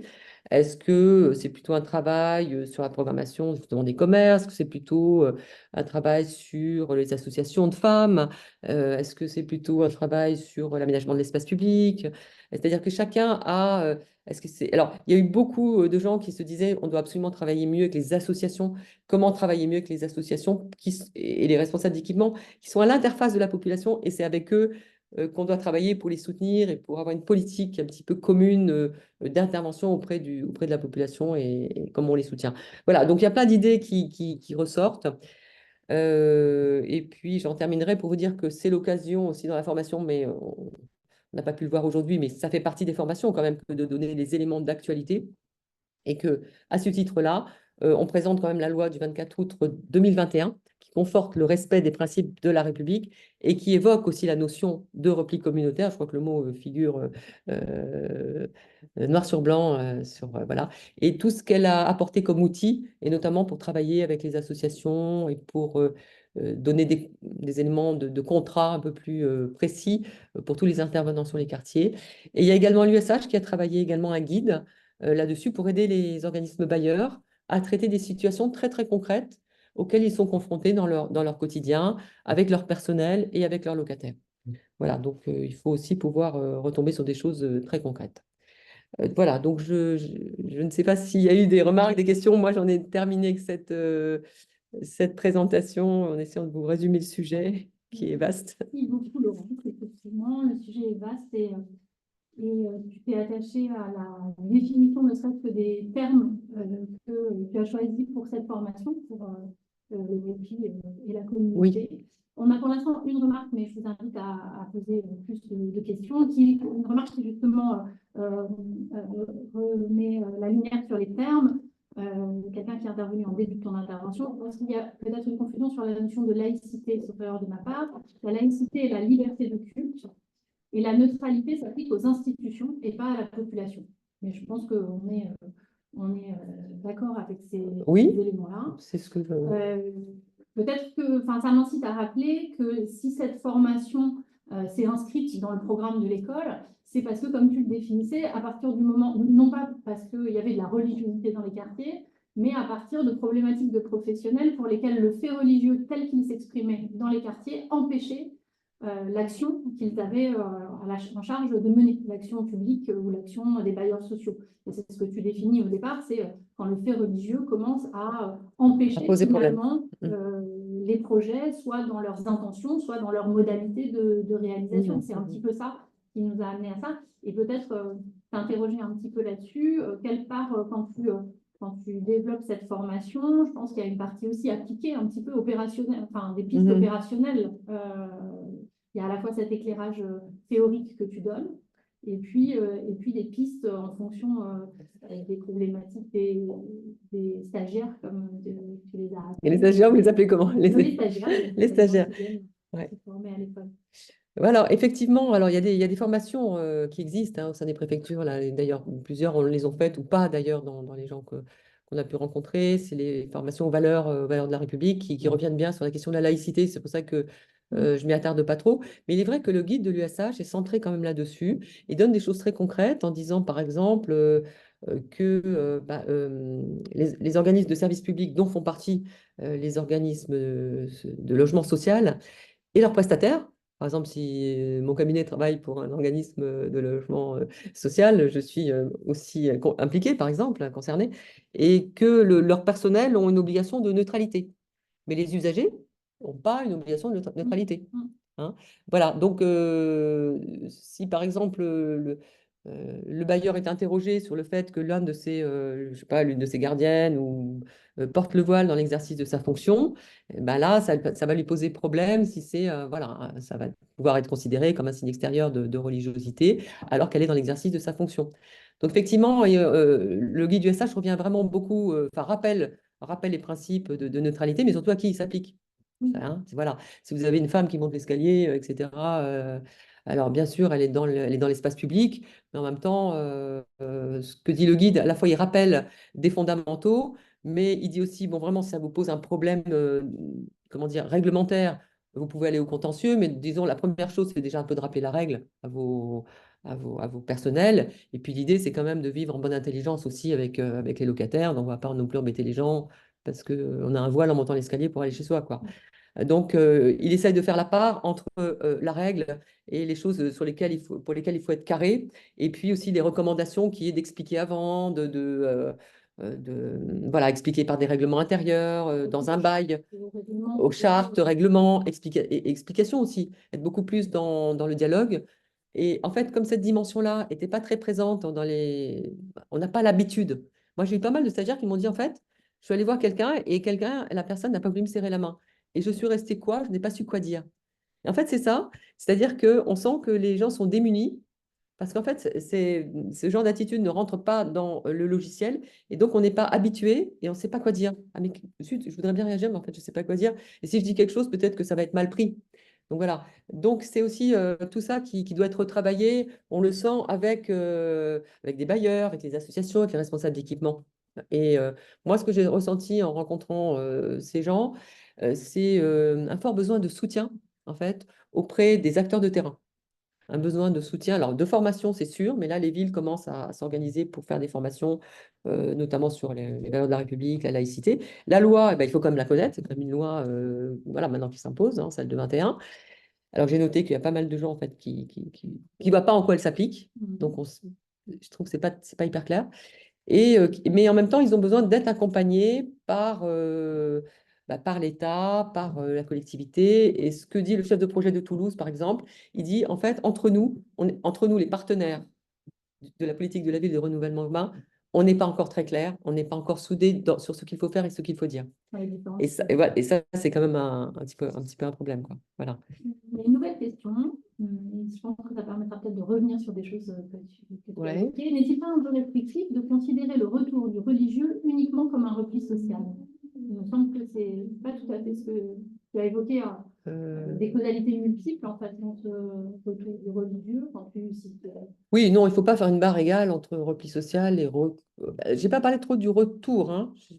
Est-ce que c'est plutôt un travail sur la programmation justement des commerces? Est-ce que c'est plutôt un travail sur les associations de femmes? Est-ce que c'est plutôt un travail sur l'aménagement de l'espace public? C'est-à-dire que chacun a... est-ce que c'est... Alors, il y a eu beaucoup de gens qui se disaient on doit absolument travailler mieux avec les associations. Comment travailler mieux avec les associations et les responsables d'équipement qui sont à l'interface de la population, et c'est avec eux qu'on doit travailler pour les soutenir et pour avoir une politique un petit peu commune d'intervention auprès de la population et comment on les soutient. Voilà, donc il y a plein d'idées qui ressortent. Et puis j'en terminerai pour vous dire que c'est l'occasion aussi dans la formation, mais on n'a pas pu le voir aujourd'hui, mais ça fait partie des formations quand même que de donner les éléments d'actualité. Et que, à ce titre-là, on présente quand même la loi du 24 août 2021 qui conforte le respect des principes de la République et qui évoque aussi la notion de repli communautaire. Je crois que le mot figure noir sur blanc voilà. Et tout ce qu'elle a apporté comme outil, et notamment pour travailler avec les associations et pour donner des éléments de contrat un peu plus précis pour tous les intervenants sur les quartiers. Et il y a également l'USH qui a travaillé également un guide là-dessus pour aider les organismes bailleurs à traiter des situations très, très concrètes auxquelles ils sont confrontés dans leur quotidien, avec leur personnel et avec leurs locataires. Voilà, donc il faut aussi pouvoir retomber sur des choses très concrètes. Voilà, donc je ne sais pas s'il y a eu des remarques, des questions. Moi, j'en ai terminé avec cette présentation en essayant de vous résumer le sujet qui est vaste. Merci beaucoup, Laurence. Effectivement, le sujet est vaste et tu t'es attaché à la définition ne serait-ce que des termes que tu as choisis pour cette formation, pour le wiki et la communauté. Oui. On a pour l'instant une remarque, mais je vous invite à poser plus de questions. Une remarque qui justement remet la lumière sur les termes. Quelqu'un qui est intervenu en début de ton intervention. Je pense qu'il y a peut-être une confusion sur la notion de laïcité, sauf erreur de ma part. La laïcité et la liberté de culte Et la neutralité s'applique aux institutions et pas à la population. Mais je pense qu'on est d'accord avec ces Oui, éléments-là. c'est ce que je... Peut-être que, enfin, ça m'incite à rappeler que si cette formation s'est inscrite dans le programme de l'école, c'est parce que, comme tu le définissais, à partir du moment, non pas parce qu'il y avait de la religiosité dans les quartiers, mais à partir de problématiques de professionnels pour lesquels le fait religieux tel qu'il s'exprimait dans les quartiers empêchait l'action qu'ils avaient en charge de mener, l'action publique ou l'action des bailleurs sociaux. Et c'est ce que tu définis au départ, c'est quand le fait religieux commence à empêcher poser problème. finalement les projets, soit dans leurs intentions, soit dans leurs modalités de réalisation. C'est un petit peu ça qui nous a amené à ça. Et peut-être t'interroger un petit peu là-dessus, quelle part, quand tu développes cette formation, je pense qu'il y a une partie aussi appliquée, un petit peu opérationnelle, enfin des pistes opérationnelles. Il y a à la fois cet éclérage théorique que tu donnes, et puis des pistes en fonction des problématiques des stagiaires, comme tu les as Et les appelés. stagiaires, vous les appelez comment? Les stagiaires, Les stagiaires. qui viennent Ouais. se former à l'école. Alors, effectivement, alors, il y a des formations qui existent au sein des préfectures. Là, et d'ailleurs, plusieurs on les ont faites ou pas, d'ailleurs, dans les gens qu'on a pu rencontrer. C'est les formations valeurs de la République qui reviennent bien sur la question de la laïcité. C'est pour ça que je m'y attarde pas trop. Mais il est vrai que le guide de l'USH est centré quand même là-dessus. Il donne des choses très concrètes en disant, par exemple, que les organismes de service public dont font partie les organismes de logement social et leurs prestataires. Par exemple, si mon cabinet travaille pour un organisme de logement social, je suis aussi impliquée, par exemple, concernée, et que leur personnel ont une obligation de neutralité. Mais les usagers n'ont pas une obligation de neutralité. Hein. Voilà, donc si par exemple le bailleur est interrogé sur le fait que l'un de ses, je sais pas, l'une de ses gardiennes ou porte le voile dans l'exercice de sa fonction, eh ben là, ça va lui poser problème si c'est, voilà, ça va pouvoir être considéré comme un signe extérieur de religiosité alors qu'elle est dans l'exercice de sa fonction. Donc effectivement, le guide du SH revient vraiment beaucoup, enfin rappelle les principes de neutralité, mais surtout à qui il s'applique. Hein, voilà. Si vous avez une femme qui monte l'escalier, etc., alors bien sûr, elle est dans l'espace public, mais en même temps, ce que dit le guide, à la fois il rappelle des fondamentaux, mais il dit aussi, bon, vraiment, si ça vous pose un problème, comment dire, réglementaire, vous pouvez aller au contentieux, mais disons, la première chose, c'est déjà un peu de rappeler la règle à vos personnels. Et puis l'idée, c'est quand même de vivre en bonne intelligence aussi avec les locataires, donc on ne va pas non plus embêter les gens parce qu'on a un voile en montant l'escalier pour aller chez soi, quoi. Donc, il essaye de faire la part entre la règle et les choses pour lesquelles il faut être carré, et puis aussi les recommandations qui est d'expliquer avant, voilà, expliquer par des règlements intérieurs, dans un bail, aux chartes, règlements, et explications aussi, être beaucoup plus dans le dialogue. Et en fait, comme cette dimension-là n'était pas très présente on n'a pas l'habitude. Moi, j'ai eu pas mal de stagiaires qui m'ont dit, en fait, je suis allée voir quelqu'un et la personne n'a pas voulu me serrer la main. Et je suis restée quoi? Je n'ai pas su quoi dire. Et en fait, c'est ça. C'est-à-dire qu'on sent que les gens sont démunis parce qu'en fait, ce genre d'attitude ne rentre pas dans le logiciel et donc on n'est pas habitué et on ne sait pas quoi dire. Ah mais zut, je voudrais bien réagir, mais en fait, je ne sais pas quoi dire. Et si je dis quelque chose, peut-être que ça va être mal pris. Donc voilà. Donc c'est aussi tout ça qui doit être retravaillé. On le sent avec des bailleurs, avec les associations, avec les responsables d'équipement. Et moi, ce que j'ai ressenti en rencontrant ces gens, c'est un fort besoin de soutien, en fait, auprès des acteurs de terrain. Un besoin de soutien, alors de formation, c'est sûr, mais là, les villes commencent à s'organiser pour faire des formations, notamment sur les valeurs de la République, la laïcité. La loi, eh ben, il faut quand même la connaître, c'est quand même une loi voilà, maintenant qui s'impose, hein, celle de 21. Alors j'ai noté qu'il y a pas mal de gens en fait, qui voient pas en quoi elle s'applique, donc je trouve que c'est pas hyper clair. Mais en même temps, ils ont besoin d'être accompagnés par l'État, par la collectivité. Et ce que dit le chef de projet de Toulouse, par exemple, il dit, en fait, entre nous, les partenaires de la politique de la ville de renouvellement urbain, on n'est pas encore très clair, on n'est pas encore soudés sur ce qu'il faut faire et ce qu'il faut dire. Voilà, et ça c'est quand même un petit peu un problème, quoi. Voilà. Il y a une nouvelle question. Je pense que ça permettra peut-être de revenir sur des choses que tu as évoquées. N'est-il pas un peu restrictif de considérer le retour du religieux uniquement comme un repli social? Il me semble que c'est pas tout à fait ce que Tu as évoqué Euh, des causalités multiples, en fait, dans ce retour du religieux, quand tu cites. Oui, non, il ne faut pas faire une barre égale entre repli social et j'ai pas parlé trop du retour, hein. J'ai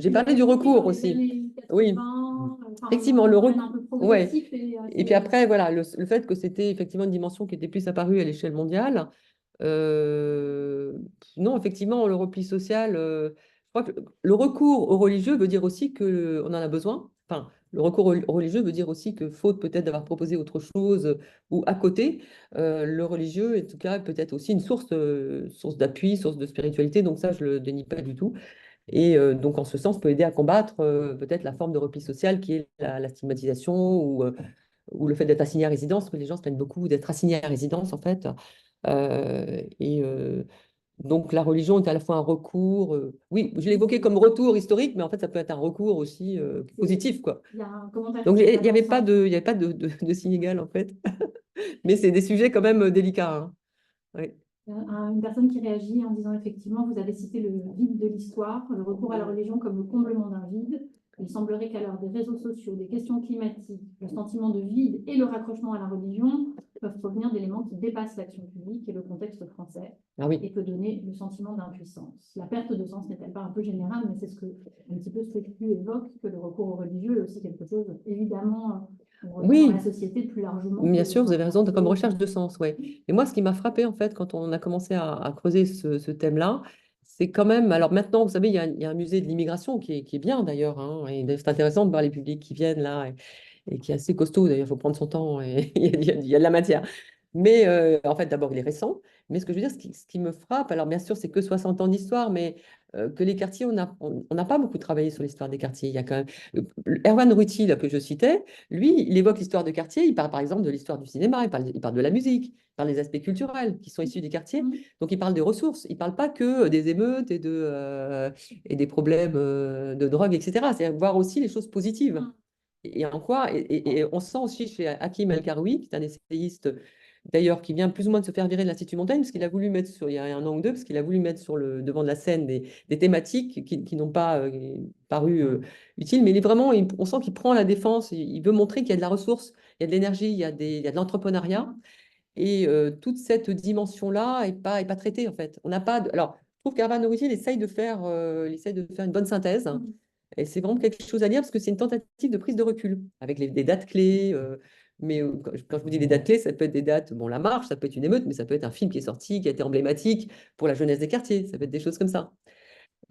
Tu parlé l'avais du évoqué recours dans les aussi. années Oui, 80, enfin, effectivement, un phénomène un peu ouais. progressif et Et puis assez. après, voilà, le fait que c'était effectivement une dimension qui était plus apparue à l'échelle mondiale. euh, non, effectivement, le repli social, je crois que le recours au religieux veut dire aussi qu'on en a besoin. Enfin, le recours au religieux veut dire aussi que, faute peut-être d'avoir proposé autre chose ou à côté, le religieux, en tout cas, peut être aussi une source d'appui, source de spiritualité. Donc ça, je le dénie pas du tout. Et donc, en ce sens, peut aider à combattre peut-être la forme de repli social qui est la stigmatisation ou le fait d'être assigné à résidence, parce que les gens se plaignent beaucoup d'être assignés à résidence, en fait. Et donc, la religion est à la fois un recours, oui, je l'ai évoqué comme retour historique, mais en fait, ça peut être un recours aussi positif, quoi. Comment tu as fait Donc, cette il n'y avait pas balance? de, il y avait pas de signe égal, en fait. Mais c'est des sujets quand même délicats, hein. Ouais. Une personne qui réagit en disant effectivement, vous avez cité le vide de l'histoire, le recours à la religion comme le comblement d'un vide. Il semblerait qu'à l'heure des réseaux sociaux, des questions climatiques, le sentiment de vide et le raccrochement à la religion peuvent provenir d'éléments qui dépassent l'action publique et le contexte français Ah oui. et peut donner le sentiment d'impuissance. La perte de sens n'est-elle pas un peu générale, mais c'est un petit peu ce que tu évoques, que le recours au religieux est aussi quelque chose, évidemment, on ressent dans la Oui, société plus largement que bien sûr, vous avez raison, comme religieux. recherche de sens, ouais. Et moi, ce qui m'a frappé, en fait, quand on a commencé à creuser ce thème-là, c'est quand même, alors maintenant, vous savez, il y a un musée de l'immigration qui est bien d'ailleurs, hein, et c'est intéressant de voir les publics qui viennent là, et qui est assez costaud d'ailleurs, il faut prendre son temps, et il y a de la matière. Mais en fait, d'abord, il est récent. Mais ce que je veux dire, ce qui me frappe, alors bien sûr, c'est que 60 ans d'histoire, mais que les quartiers, on n'a pas beaucoup travaillé sur l'histoire des quartiers. Il y a quand même. Erwan Ruti, là, que je citais, lui, il évoque l'histoire du quartier. Il parle par exemple de l'histoire du cinéma, il parle de la musique, il parle des aspects culturels qui sont issus des quartiers. Mm. Donc, il parle des ressources. Il ne parle pas que des émeutes et des problèmes de drogue, etc. C'est voir aussi les choses positives. Mm. Et en quoi, et on sent aussi chez Hakim El-Karoui, qui est un essayiste d'ailleurs qui vient plus ou moins de se faire virer de l'Institut Montaigne, parce qu'il a voulu mettre il y a un an ou deux, parce qu'il a voulu mettre sur le devant de la scène des thématiques qui n'ont pas paru utiles, mais il est vraiment, on sent qu'il prend la défense, il veut montrer qu'il y a de la ressource, il y a de l'énergie, il y a de l'entrepreneuriat, et toute cette dimension-là est pas traitée en fait. On n'a pas alors, je trouve qu'Arvan Nourriti, il essaye de faire une bonne synthèse. Mm. Et c'est vraiment quelque chose à lire parce que c'est une tentative de prise de recul avec des dates clés. Mais quand je vous dis les dates clés, ça peut être des dates, bon, la marche, ça peut être une émeute, mais ça peut être un film qui est sorti, qui a été emblématique pour la jeunesse des quartiers. Ça peut être des choses comme ça.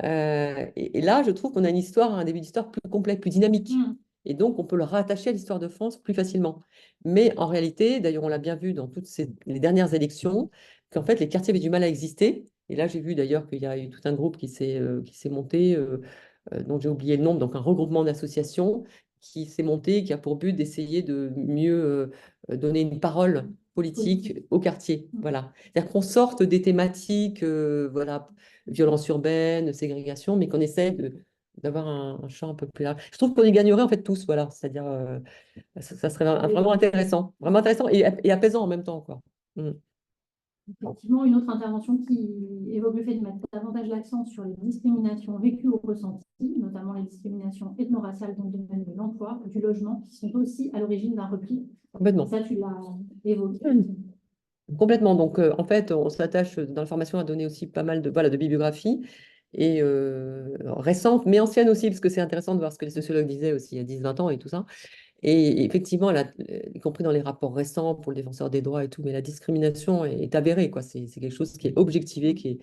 Et là, je trouve qu'on a une histoire, un début d'histoire plus complet, plus dynamique. Mm. Et donc, on peut le rattacher à l'histoire de France plus facilement. Mais en réalité, d'ailleurs, on l'a bien vu dans toutes les dernières élections, qu'en fait, les quartiers avaient du mal à exister. Et là, j'ai vu d'ailleurs qu'il y a eu tout un groupe qui s'est monté, dont j'ai oublié le nom, donc un regroupement d'associations qui s'est monté, qui a pour but d'essayer de mieux donner une parole politique Politique. au quartier. Mm. Voilà. C'est-à-dire qu'on sorte des thématiques, voilà, violence urbaine, ségrégation, mais qu'on essaie d'avoir un champ un peu plus large. Je trouve qu'on y gagnerait en fait tous, voilà. C'est-à-dire, ça serait vraiment intéressant et apaisant en même temps, quoi. Mm. Effectivement, une autre intervention qui évoque le fait de mettre davantage l'accent sur les discriminations vécues ou ressenties, notamment les discriminations ethno-raciales dans le domaine de l'emploi, du logement, qui sont aussi à l'origine d'un repli. Et Complètement. ça, tu l'as évoqué. Complètement. Donc, en fait, on s'attache dans la formation à donner aussi pas mal voilà, de bibliographies et récentes, mais anciennes aussi, parce que c'est intéressant de voir ce que les sociologues disaient aussi il y a 10-20 ans et tout ça. Et effectivement, y compris dans les rapports récents pour le défenseur des droits et tout, mais la discrimination est avérée, quoi. C'est quelque chose qui est objectivé, qui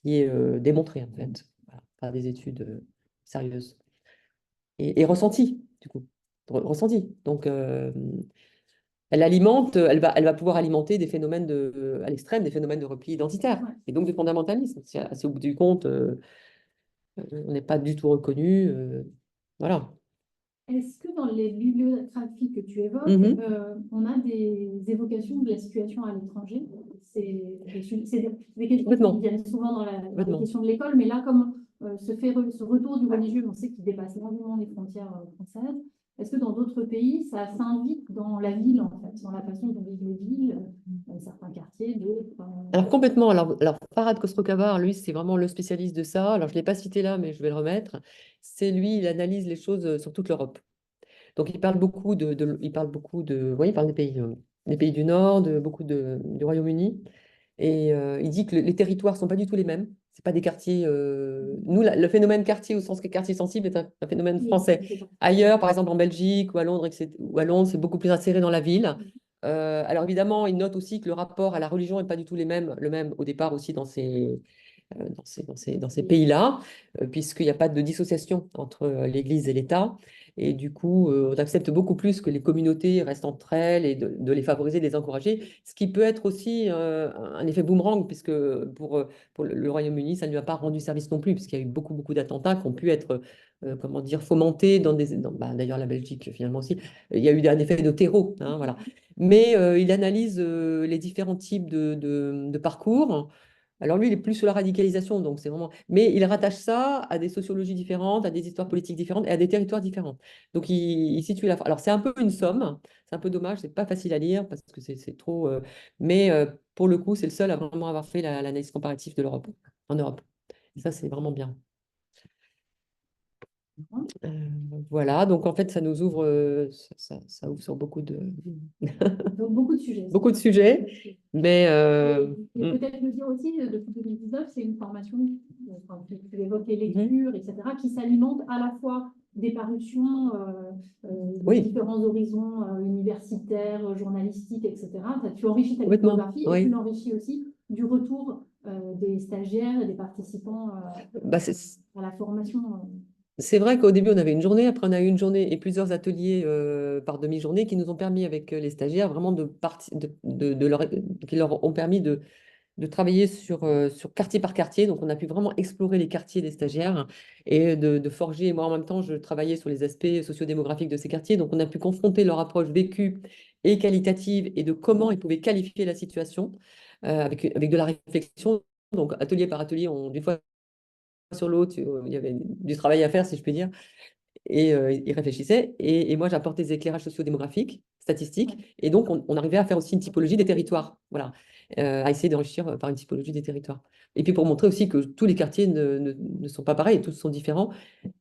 est démontré, en fait, voilà, par des études sérieuses. Et ressenties, du coup. Ressenties. Donc, elle va pouvoir alimenter des phénomènes à l'extrême, des phénomènes de repli identitaire, Ouais. et donc de fondamentalisme. C'est au bout du compte, on n'est pas du tout reconnu. Voilà. Est-ce que dans les bibliographies que tu évoques, Mhm. on a des évocations de la situation à l'étranger? C'est des questions qui Complètement. viennent souvent dans les Complètement. questions de l'école, mais là, comme ce retour du religieux, on sait qu'il dépasse largement les frontières françaises. Est-ce que dans d'autres pays, ça s'invite dans la ville, en fait, dans la façon dont vivent les villes, certains quartiers, d'autres Alors complètement. Alors Farhad Khosrow-Khabar, lui, c'est vraiment le spécialiste de ça. Alors je ne l'ai pas cité là, mais je vais le remettre. C'est lui, il analyse les choses sur toute l'Europe. Donc, il parle beaucoup il parle beaucoup oui, il parle des pays du Nord, du Royaume-Uni. Et il dit que les territoires ne sont pas du tout les mêmes. C'est pas des quartiers. Nous, le phénomène quartier au sens que quartier sensible est un phénomène Oui, français. c'est ça. Ailleurs, par exemple en Belgique ou à Londres, ou à Londres, c'est beaucoup plus inséré dans la ville. Alors évidemment, il note aussi que le rapport à la religion n'est pas du tout le même au départ aussi dans ces pays-là, puisqu'il n'y a pas de dissociation entre l'Église et l'État. Et du coup, on accepte beaucoup plus que les communautés restent entre elles et de les favoriser, de les encourager, ce qui peut être aussi un effet boomerang, puisque pour le Royaume-Uni, ça ne lui a pas rendu service non plus, puisqu'il y a eu beaucoup, beaucoup d'attentats qui ont pu être, comment dire, fomentés d'ailleurs la Belgique finalement aussi. Il y a eu un effet de terreau, hein, voilà. Mais il analyse les différents types de parcours. Alors lui, il est plus sur la radicalisation, donc c'est vraiment. Mais il rattache ça à des sociologies différentes, à des histoires politiques différentes et à des territoires différents. Donc il situe la. Alors c'est un peu une somme, c'est un peu dommage, c'est pas facile à lire parce que c'est trop. Mais pour le coup, c'est le seul à vraiment avoir fait l'analyse comparative de l'Europe, en Europe. Et ça, c'est vraiment bien. Euh, voilà, donc en fait, ça nous ouvre, ça ouvre sur Donc, beaucoup de sujets. beaucoup de sujets, mais Et peut-être le dire aussi, depuis 2019, c'est une formation, enfin, tu évoques les lectures, etc., qui s'alimente à la fois des parutions de oui, différents horizons universitaires, journalistiques, etc. Tu enrichis ta complètement, bibliographie et oui. tu l'enrichis aussi du retour des stagiaires et des participants Bah, à la formation. C'est vrai qu'au début, on avait une journée, après on a eu une journée et plusieurs ateliers par demi-journée qui nous ont permis avec les stagiaires vraiment qui leur ont permis de travailler sur quartier par quartier. Donc on a pu vraiment explorer les quartiers des stagiaires et de forger. Et moi en même temps, je travaillais sur les aspects sociodémographiques de ces quartiers. Donc on a pu confronter leur approche vécue et qualitative et de comment ils pouvaient qualifier la situation avec de la réflexion. Donc atelier par atelier, d'une fois sur l'autre, il y avait du travail à faire, si je puis dire, et ils réfléchissaient. Et moi, j'apportais des éclairages sociodémographiques, statistiques, et donc on arrivait à faire aussi une typologie des territoires, voilà, à essayer d'enrichir par une typologie des territoires. Et puis pour montrer aussi que tous les quartiers ne sont pas pareils, tous sont différents,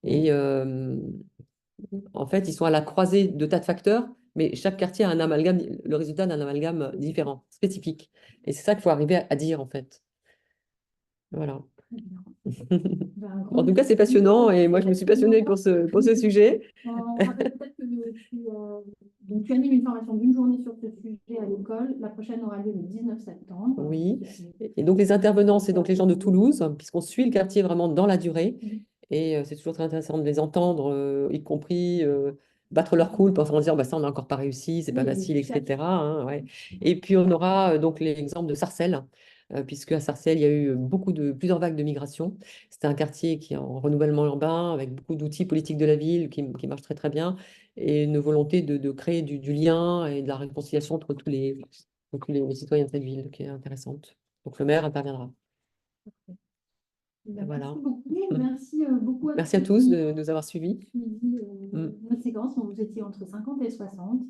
et en fait, ils sont à la croisée de tas de facteurs, mais chaque quartier a un amalgame, le résultat d'un amalgame différent, spécifique. Et c'est ça qu'il faut arriver à dire, en fait. Voilà. En tout cas, c'est passionnant et moi, je me suis passionnée pour ce sujet. On rappelle peut-être que donc, tu animes une formation d'une journée sur ce sujet à l'école. La prochaine aura lieu le 19 septembre. Oui. Et donc, les intervenants, c'est donc les gens de Toulouse, puisqu'on suit le quartier vraiment dans la durée. Et c'est toujours très intéressant de les entendre, y compris battre leur coulpe en disant bah, ça, on n'a encore pas réussi, c'est pas facile, etc. hein, ouais. Et puis, on aura donc l'exemple de Sarcelles, puisque à Sarcelles, il y a eu plusieurs vagues de migration. C'est un quartier qui est en renouvellement urbain, avec beaucoup d'outils politiques de la ville qui marchent très, très bien, et une volonté de créer du lien et de la réconciliation entre tous les citoyens de cette ville, qui est intéressante. Donc, le maire interviendra. Voilà. Merci beaucoup. Merci beaucoup à Merci à tous de nous avoir suivis. Notre séquence, vous étiez entre 50 et 60.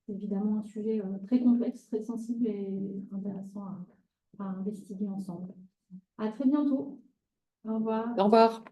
C'est évidemment un sujet très complexe, très sensible et intéressant à investiguer ensemble. À très bientôt. Au revoir. Au revoir.